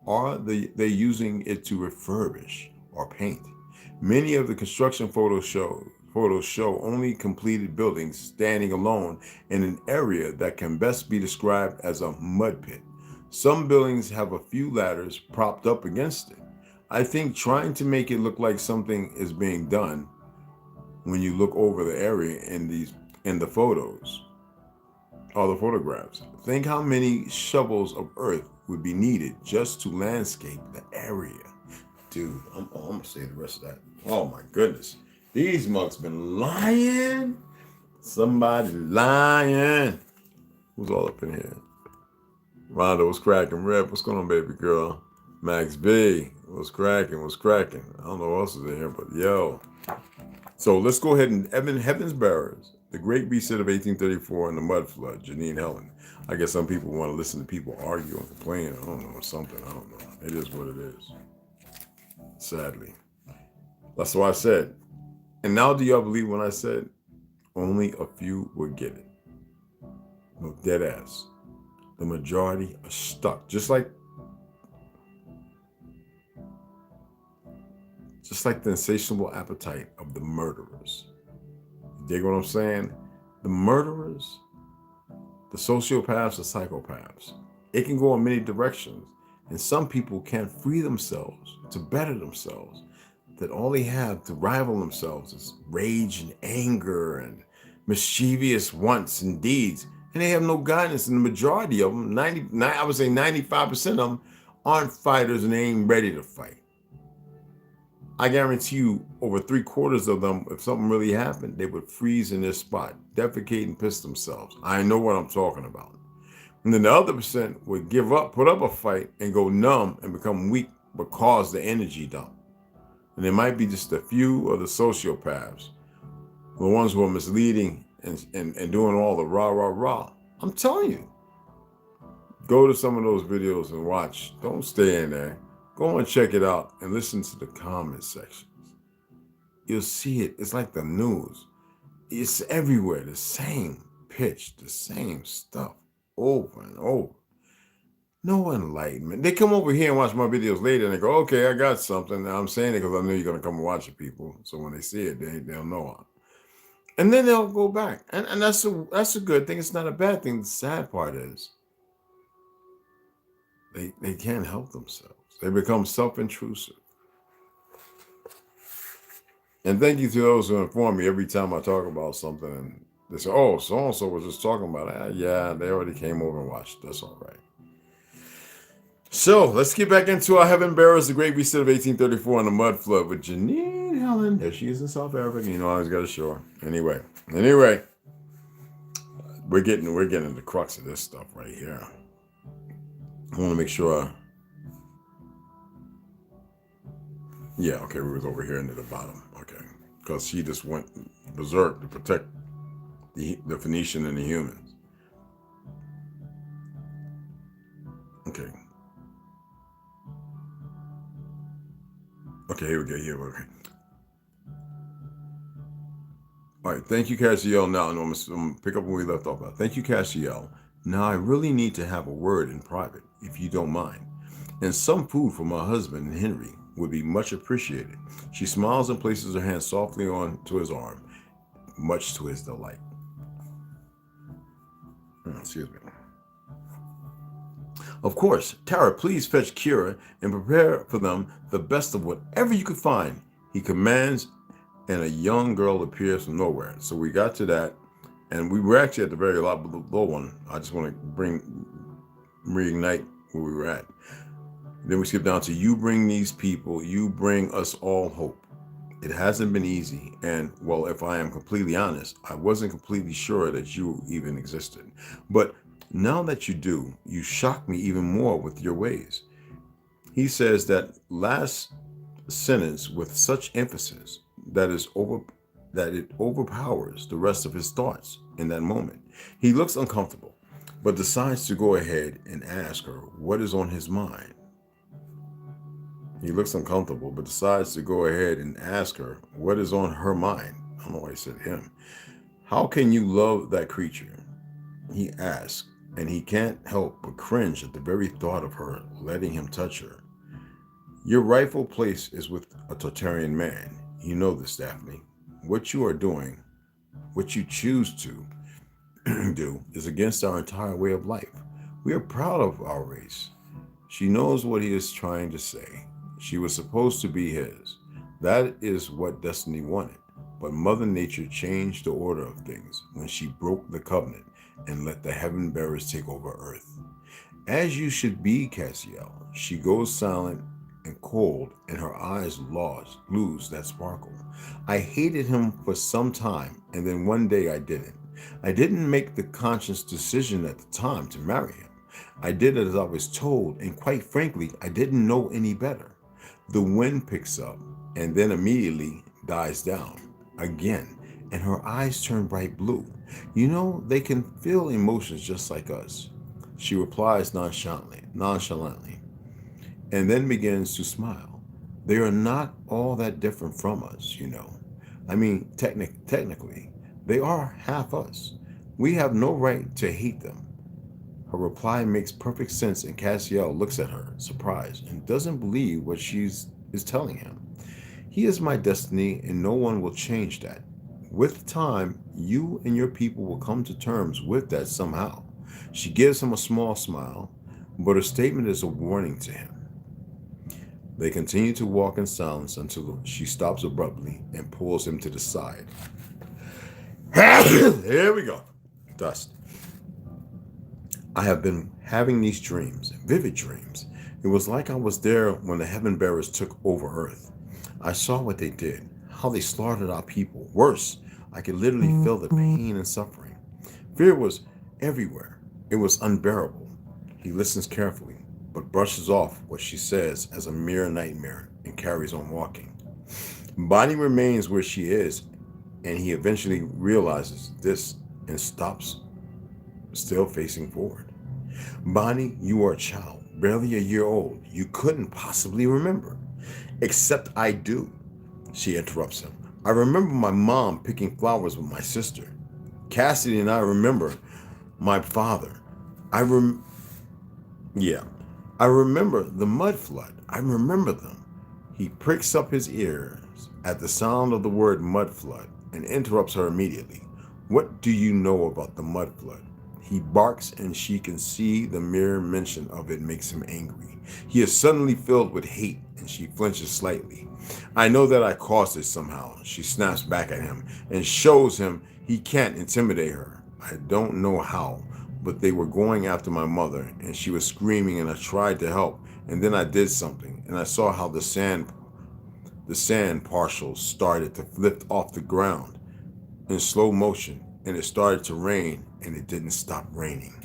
are they using it to refurbish or paint? Many of the construction photos show only completed buildings standing alone in an area that can best be described as a mud pit. Some buildings have a few ladders propped up against it. I think trying to make it look like something is being done when you look over the area in the photos or the photographs. Think how many shovels of earth would be needed just to landscape the area. Dude, I'm gonna say the rest of that. Oh my goodness. These mugs been lying. Somebody lying. Who's all up in here? Rhonda was cracking. Red, what's going on, baby girl? Max B was cracking. I don't know what else is in here, but yo. So let's go ahead and Heaven's Bearers, the Great Reset of 1834 and the Mud Flood, Janine Helen. I guess some people want to listen to people argue and complain. I don't know, something. I don't know. It is what it is. Sadly. That's why I said. And now do y'all believe when I said only a few would get it? No, dead ass. The majority are stuck. Just like the insatiable appetite of the murderers. You dig what I'm saying? The murderers, the sociopaths, the psychopaths. It can go in many directions. And some people can't free themselves to better themselves. That all they have to rival themselves is rage and anger and mischievous wants and deeds. And they have no guidance. And the majority of them, I would say 95% of them, aren't fighters and they ain't ready to fight. I guarantee you, over 3/4 of them, if something really happened, they would freeze in their spot, defecate and piss themselves. I know what I'm talking about. And then the other percent would give up, put up a fight, and go numb and become weak because the energy dump. And there might be just a few of the sociopaths, the ones who are misleading and doing all the rah. I'm telling you, go to some of those videos and watch. Don't stay in there. Go and check it out and listen to the comment sections. You'll see it. It's like the news. It's everywhere. The same pitch, the same stuff over and over. No enlightenment. They come over here and watch my videos later and they go, okay, I got something. Now I'm saying it because I know you're going to come and watch it, people. So when they see it, they'll know. And then they'll go back. And that's a good thing. It's not a bad thing. The sad part is they can't help themselves. They become self-intrusive. And thank you to those who inform me every time I talk about something. And they say, oh, so and so was just talking about it. Yeah, they already came over and watched. That's all right. So let's get back into our Heaven Bearers, the Great Reset of 1834 and the Mud Flood with Janine Helen. There she is in South Africa. You know, I always got to show her. Anyway, we're getting the crux of this stuff right here. I want to make sure. Yeah, okay, we was over here into the bottom. Okay, because she just went berserk to protect the Phoenician and the humans. Okay. Okay, here we go. Okay. All right, thank you, Cashiel. Now, I'm going to pick up where we left off. Thank you, Cashiel. Now, I really need to have a word in private, if you don't mind. And some food for my husband and Henry would be much appreciated. She smiles and places her hand softly onto his arm, much to his delight. Excuse me. Of course, Tara, please fetch Kira and prepare for them the best of whatever you could find, he commands, and a young girl appears from nowhere. So we got to that, and we were actually at the very low one. I just want to reignite where we were at. Then we skip down to, you bring these people, you bring us all hope. It hasn't been easy, and well, if I am completely honest, I wasn't completely sure that you even existed. But now that you do, you shock me even more with your ways. He says that last sentence with such emphasis that it overpowers the rest of his thoughts in that moment. He looks uncomfortable, but decides to go ahead and ask her what is on his mind. He looks uncomfortable, but decides to go ahead and ask her what is on her mind. I don't know why he said him. How can you love that creature? He asks, and he can't help but cringe at the very thought of her letting him touch her. Your rightful place is with a Tartarian man. You know this, Daphne. What you are doing, what you choose to do, is against our entire way of life. We are proud of our race. She knows what he is trying to say. She was supposed to be his. That is what destiny wanted. But Mother Nature changed the order of things when she broke the covenant and let the heaven bearers take over Earth. As you should be, Cassiel. She goes silent and cold, and her eyes lose that sparkle. I hated him for some time, and then one day I didn't. I didn't make the conscious decision at the time to marry him. I did as I was told, and quite frankly, I didn't know any better. The wind picks up, and then immediately dies down again, and her eyes turn bright blue. You know, they can feel emotions just like us. She replies nonchalantly, and then begins to smile. They are not all that different from us, you know. I mean, technically, they are half us. We have no right to hate them. Her reply makes perfect sense, and Cassiel looks at her, surprised, and doesn't believe what she is telling him. He is my destiny, and no one will change that. With time, you and your people will come to terms with that somehow. She gives him a small smile, but her statement is a warning to him. They continue to walk in silence until she stops abruptly and pulls him to the side. Here we go. Dust. I have been having these dreams, vivid dreams. It was like I was there when the heaven bearers took over Earth. I saw what they did, how they slaughtered our people. Worse, I could literally feel the pain and suffering. Fear was everywhere. It was unbearable. He listens carefully, but brushes off what she says as a mere nightmare and carries on walking. Bonnie remains where she is, and he eventually realizes this and stops, still facing forward. Bonnie, you are a child, barely a year old. You couldn't possibly remember. Except I do, she interrupts him. I remember my mom picking flowers with my sister. Cassidy and I remember my father. I remember the mud flood. I remember them. He pricks up his ears at the sound of the word mud flood and interrupts her immediately. What do you know about the mud flood? He barks, and she can see the mere mention of it makes him angry. He is suddenly filled with hate and and she flinches slightly. I know that I caused it somehow. She snaps back at him and shows him he can't intimidate her. I don't know how, but they were going after my mother, and she was screaming, and I tried to help, and then I did something, and I saw how the sand partials started to lift off the ground in slow motion, and it started to rain, and it didn't stop raining.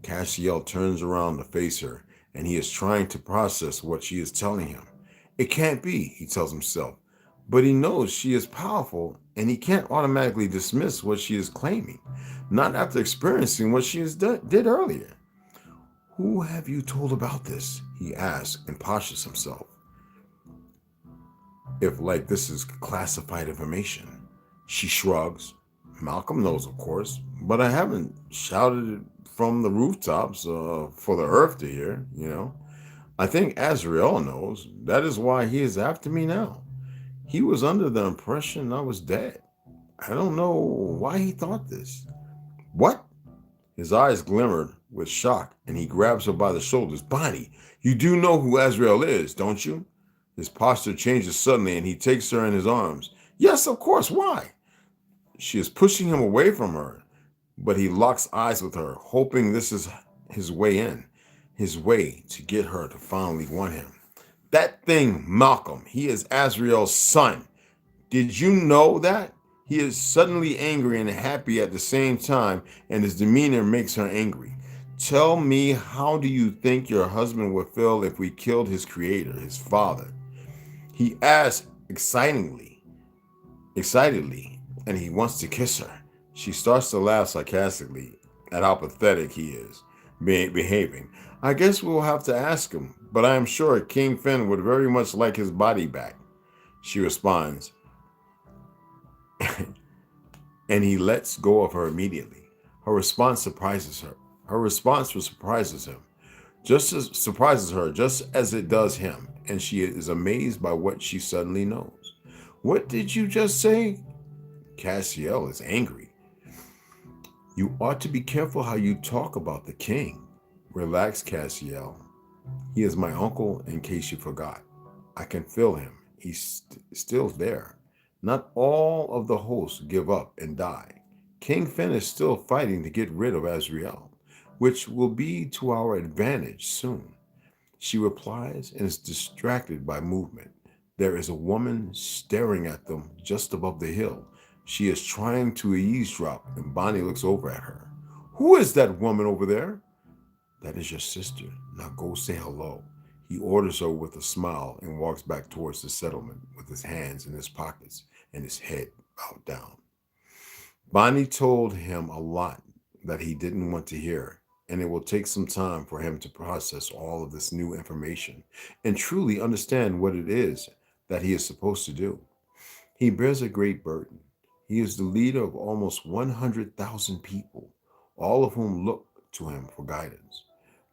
Cassiel turns around to face her, and he is trying to process what she is telling him. It can't be, he tells himself, but he knows she is powerful, and he can't automatically dismiss what she is claiming, not after experiencing what she did earlier. Who have you told about this? He asks and postures himself. If like this is classified information. She shrugs. Malcolm knows, of course, but I haven't shouted it from the rooftops for the earth to hear. I think Azrael knows. That is why he is after me now. He was under the impression I was dead. I don't know why he thought this. What? His eyes glimmered with shock, and he grabs her by the shoulders. Bonnie, you do know who Azrael is, don't you? His posture changes suddenly, and he takes her in his arms. Yes, of course. Why? She is pushing him away from her, but he locks eyes with her, hoping this is his way in, his way to get her to finally want him. That thing, Malcolm, he is Azrael's son. Did you know that? He is suddenly angry and happy at the same time, and his demeanor makes her angry. Tell me, how do you think your husband would feel if we killed his creator, his father? He asks excitedly, and he wants to kiss her. She starts to laugh sarcastically at how pathetic he is behaving. I guess we'll have to ask him, but I am sure King Finn would very much like his body back. She responds, and he lets go of her immediately. Her response surprises her. Her response surprises him, just as it does him, and she is amazed by what she suddenly knows. What did you just say? Cassiel is angry. You ought to be careful how you talk about the king. Relax, Cassiel. He is my uncle, in case you forgot. I can feel him. He's still there. Not all of the hosts give up and die. King Finn is still fighting to get rid of Azrael, which will be to our advantage soon. She replies and is distracted by movement. There is a woman staring at them just above the hill. She is trying to eavesdrop, and Bonnie looks over at her. Who is that woman over there? That is your sister. Now go say hello. He orders her with a smile and walks back towards the settlement with his hands in his pockets and his head bowed down. Bonnie told him a lot that he didn't want to hear, and it will take some time for him to process all of this new information and truly understand what it is that he is supposed to do. He bears a great burden. He is the leader of almost 100,000 people, all of whom look to him for guidance,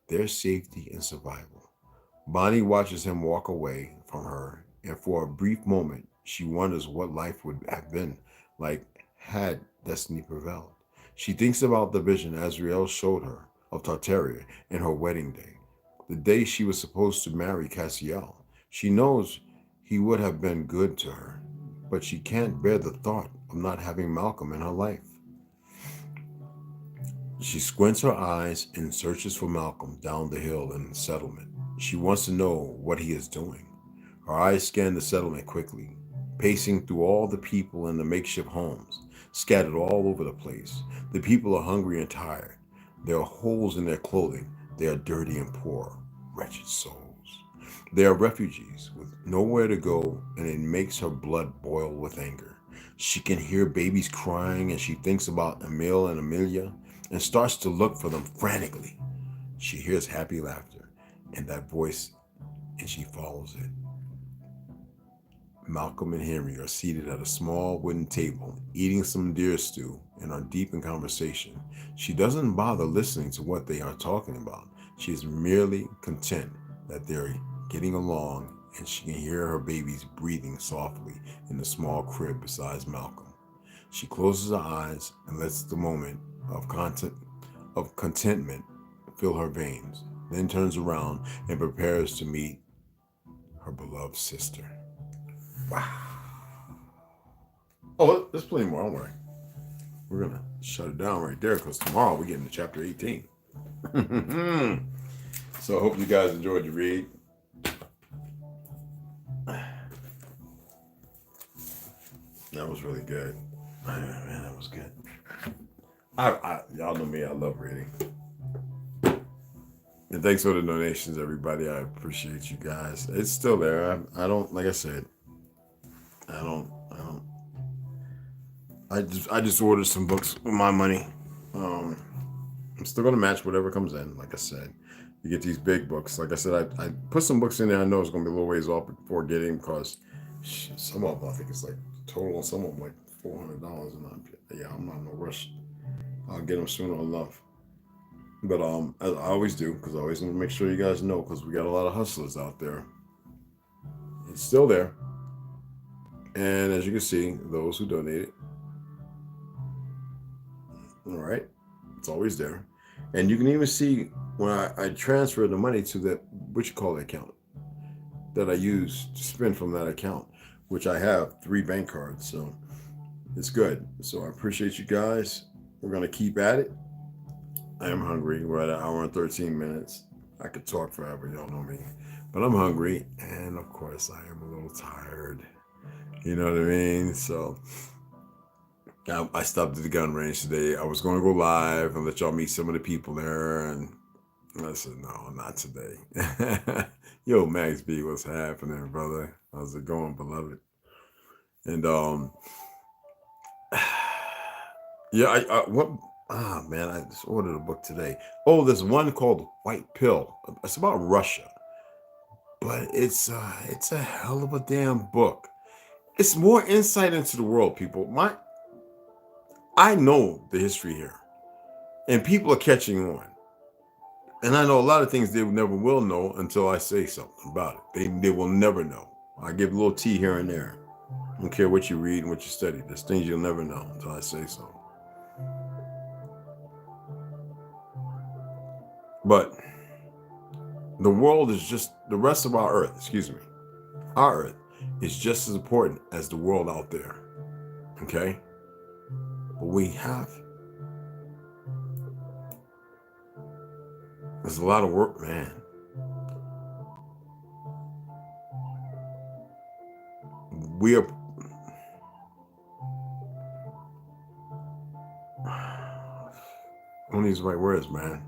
their safety and survival. Bonnie watches him walk away from her, and for a brief moment, she wonders what life would have been like had destiny prevailed. She thinks about the vision Azrael showed her of Tartaria and her wedding day, the day she was supposed to marry Cassiel. She knows he would have been good to her, but she can't bear the thought of not having Malcolm in her life. She squints her eyes and searches for Malcolm down the hill in the settlement. She wants to know what he is doing. Her eyes scan the settlement quickly, pacing through all the people in the makeshift homes, scattered all over the place. The people are hungry and tired. There are holes in their clothing. They are dirty and poor, wretched souls. They are refugees with nowhere to go, and it makes her blood boil with anger. She can hear babies crying, and she thinks about Emil and Amelia and starts to look for them frantically. She hears happy laughter and that voice, and she follows it. Malcolm and Henry are seated at a small wooden table, eating some deer stew, and are deep in conversation. She doesn't bother listening to what they are talking about. She is merely content that they're getting along, and she can hear her babies breathing softly in the small crib beside Malcolm. She closes her eyes and lets the moment of contentment fill her veins, then turns around and prepares to meet her beloved sister. Wow. Oh, there's plenty more. Don't worry. We're going to shut it down right there because tomorrow we get into chapter 18. So I hope you guys enjoyed the read. That was really good. Man, that was good. Y'all know me. I love reading. And thanks for the donations, everybody. I appreciate you guys. It's still there. I don't, like I said, I just ordered some books with my money. I'm still going to match whatever comes in. Like I said, you get these big books. Like I said, I put some books in there. I know it's going to be a little ways off before getting because some of them, I think it's like total on some of them like $400. And I'm not in no rush. I'll get them sooner enough. But I always do, because I always want to make sure you guys know, because we got a lot of hustlers out there. It's still there. And as you can see, those who donated, all right, it's always there. And you can even see when I transfer the money to that, account that I use to spend from that account, which I have 3 bank cards. So it's good. So I appreciate you guys. We're going to keep at it. I am hungry. We're at 1 hour and 13 minutes. I could talk forever. Y'all know me. But I'm hungry. And of course, I am a little tired. You know what I mean? So I stopped at the gun range today. I was going to go live and let y'all meet some of the people there. And I said, no, not today. Yo, Max B, what's happening, brother? How's it going, beloved? And yeah, man, I just ordered a book today. Oh, there's one called White Pill. It's about Russia, but it's a hell of a damn book. It's more insight into the world, people. I know the history here, and people are catching on. And I know a lot of things they never will know until I say something about it. They will never know. I give a little tea here and there. I don't care what you read and what you study. There's things you'll never know until I say so. But the world is just, the rest of our earth, our earth is just as important as the world out there. Okay? But there's a lot of work, man. We are, I don't use the right words, man.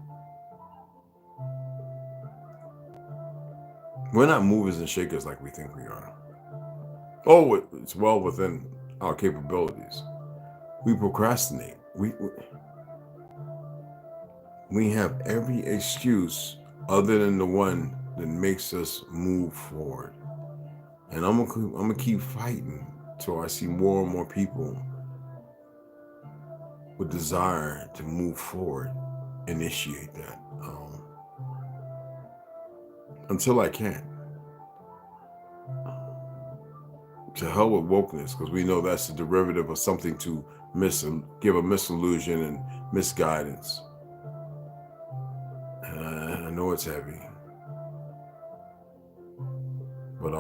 We're not movers and shakers like we think we are. Oh, it's well within our capabilities. We procrastinate. We have every excuse other than the one that makes us move forward. And I'm gonna keep fighting till I see more and more people with desire to move forward, initiate that. Until I can. To hell with wokeness, because we know that's a derivative of something to give a misillusion and misguidance. And I know it's heavy, but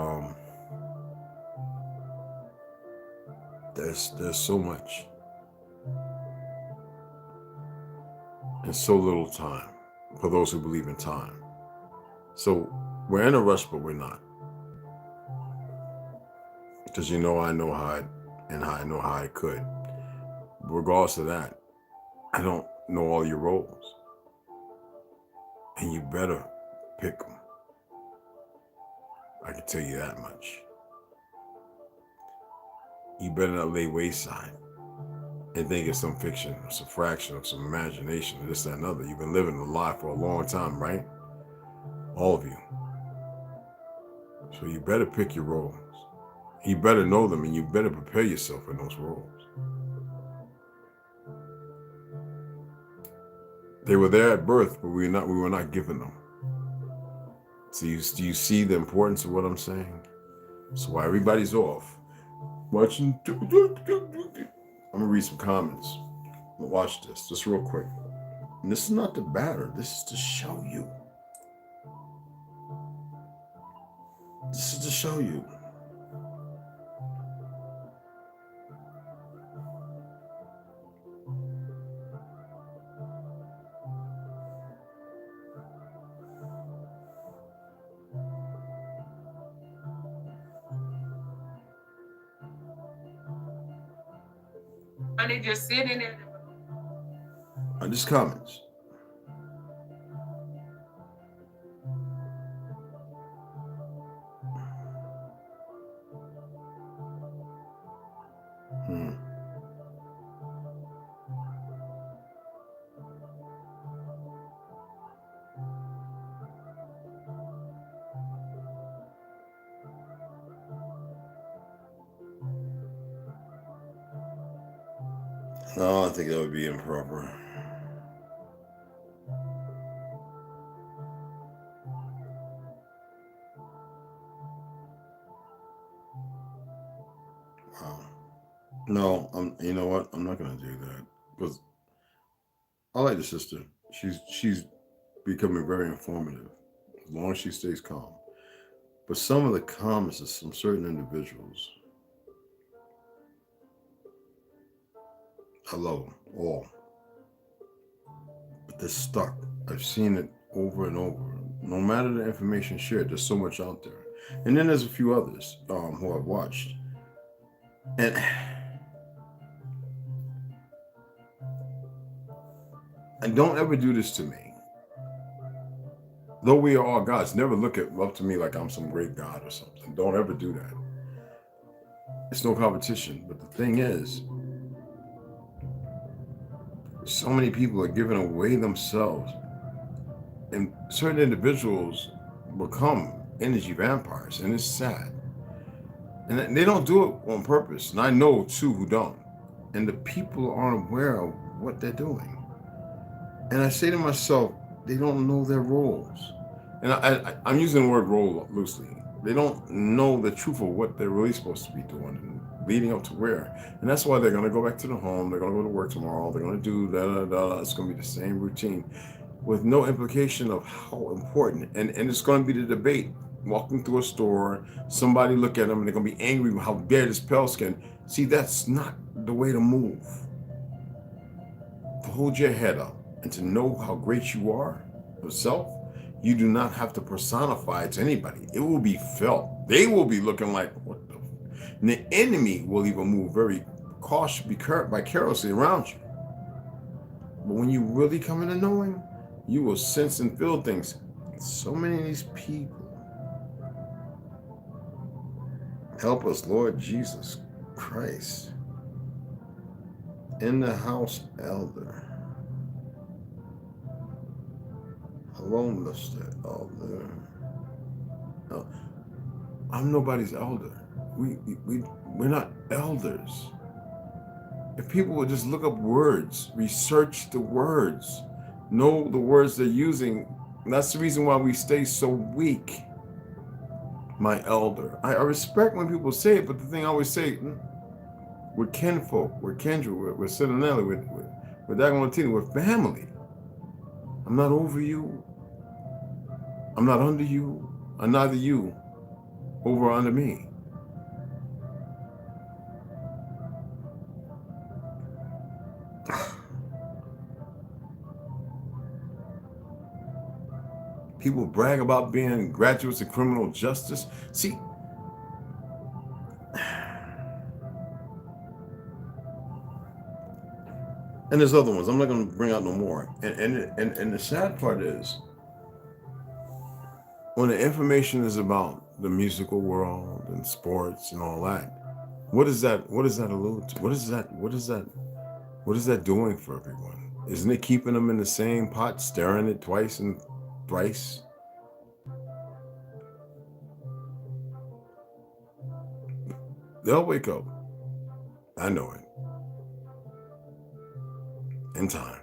there's so much and so little time for those who believe in time. So we're in a rush, but we're not. Because I know how I know how I could. Regardless of that, I don't know all your roles. And you better pick them. I can tell you that much. You better not lay wayside and think it's some fiction or some fraction or some imagination or this, that, and other. You've been living a lie for a long time, right? All of you. So you better pick your roles. You better know them, and you better prepare yourself in those roles. They were there at birth, but we were not given them. So do you see the importance of what I'm saying? So while everybody's off watching, I'm gonna read some comments. Watch this, just real quick. And this is not to batter. This is to show you. This is to to show you.
And they just sitting there.
Just comments. No, I think that would be improper. Wow. No, you know what? I'm not gonna do that because I like the sister. She's becoming very informative as long as she stays calm. But some of the comments of some certain individuals, I love them all, but they're stuck. I've seen it over and over. No matter the information shared, there's so much out there. And then there's a few others who I've watched, and don't ever do this to me. Though we are all gods, never look up to me like I'm some great god or something. Don't ever do that. It's no competition. But the thing is, so many people are giving away themselves, and certain individuals become energy vampires, and it's sad. And they don't do it on purpose. And I know too who don't. And the people aren't aware of what they're doing. And I say to myself, they don't know their roles. And I'm using the word role loosely. They don't know the truth of what they're really supposed to be doing and leading up to where. And that's why they're going to go back to the home. They're going to go to work tomorrow. They're going to do da. It's going to be the same routine with no implication of how important. And it's going to be the debate. Walking through a store, somebody look at them and they're going to be angry with how bare this pale skin. See, that's not the way to move. To hold your head up and to know how great you are yourself, you do not have to personify it to anybody. It will be felt. They will be looking like, what the? And the enemy will even move very cautiously, vicariously around you. But when you really come into knowing, you will sense and feel things. So many of these people. Help us, Lord Jesus Christ. In the house, elder. Hello, Mr. Elder. No, I'm nobody's elder. We're not elders. If people would just look up words, research the words, know the words they're using, that's the reason why we stay so weak. My elder. I respect when people say it, but the thing I always say, we're kinfolk, we're kindred, we're Sinanelli, we're Dagontini, we're family. I'm not over you. I'm not under you. I'm neither you over or under me. People brag about being graduates of criminal justice. See, and there's other ones. I'm not going to bring out no more. And the sad part is, when the information is about the musical world and sports and all that, what does that allude to? What is that doing for everyone? Isn't it keeping them in the same pot, staring it twice and thrice? They'll wake up. I know it. In time.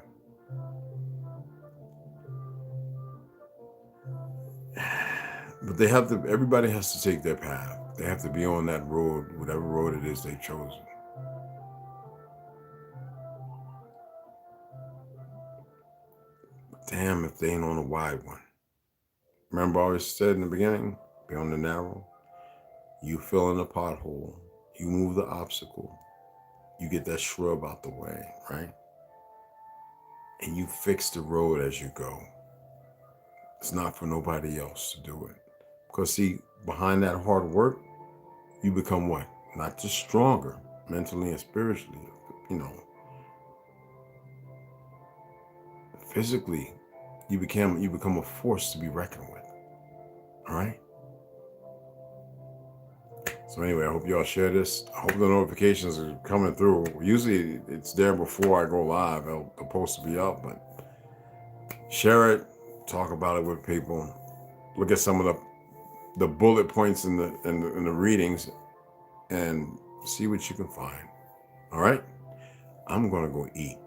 But everybody has to take their path. They have to be on that road, whatever road it is they've chosen. But damn if they ain't on a wide one. Remember I always said in the beginning, be on the narrow. You fill in the pothole. You move the obstacle. You get that shrub out the way, right? And you fix the road as you go. It's not for nobody else to do it. Because see, behind that hard work, you become what? Not just stronger mentally and spiritually, physically, you become a force to be reckoned with. All right. So anyway, I hope y'all share this. I hope the notifications are coming through. Usually it's there before I go live. They're supposed to be up, but share it, talk about it with people. Look at some of the bullet points in the readings and see what you can find. All right. I'm gonna go eat.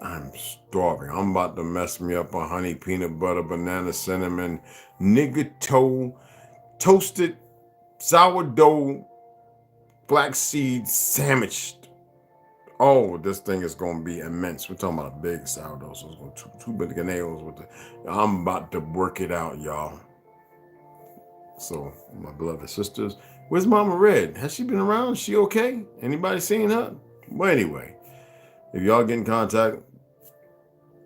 I'm starving. I'm about to mess me up a honey, peanut butter, banana, cinnamon, nigga toe, toasted sourdough, flaxseed sandwich. Oh, this thing is going to be immense. We're talking about a big sourdough, so it's going to two big nails with I'm about to work it out, y'all. So, my beloved sisters, where's Mama Red? Has she been around? Is she okay? Anybody seen her? Well, anyway, if y'all get in contact,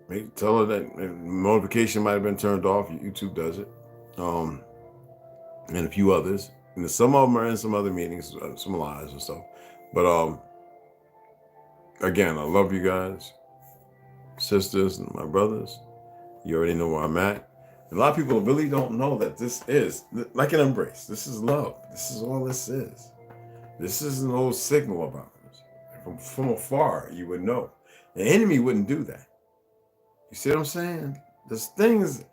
maybe tell her that notification might have been turned off. YouTube does it. And a few others. And some of them are in some other meetings, some lives and stuff. But again, I love you guys, sisters and my brothers. You already know where I'm at. A lot of people really don't know that this is like an embrace. This is love. This is all this is. This is an old signal about us. From afar, you would know. The enemy wouldn't do that. You see what I'm saying? There's things,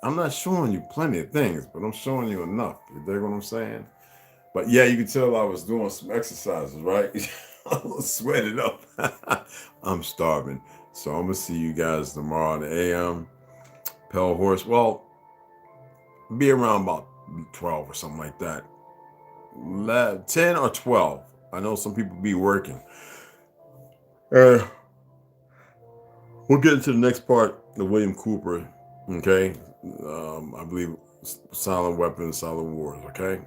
I'm not showing you plenty of things, but I'm showing you enough. You dig what I'm saying? But yeah, you can tell I was doing some exercises, right? I was sweating up. I'm starving. So I'm going to see you guys tomorrow at the AM. Pale Horse. Well, be around about 12 or something like that. 10 or 12. I know some people be working. We'll get into the next part of William Cooper. Okay. I believe Silent Weapons, Silent Wars. Okay.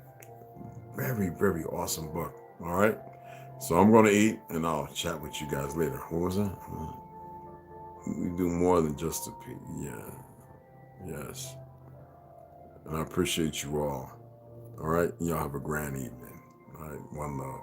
Very, very awesome book. All right. So I'm going to eat and I'll chat with you guys later. What was that? We do more than just a pee. Yeah. Yes. And I appreciate you all. All right. Y'all have a grand evening. All right. One love.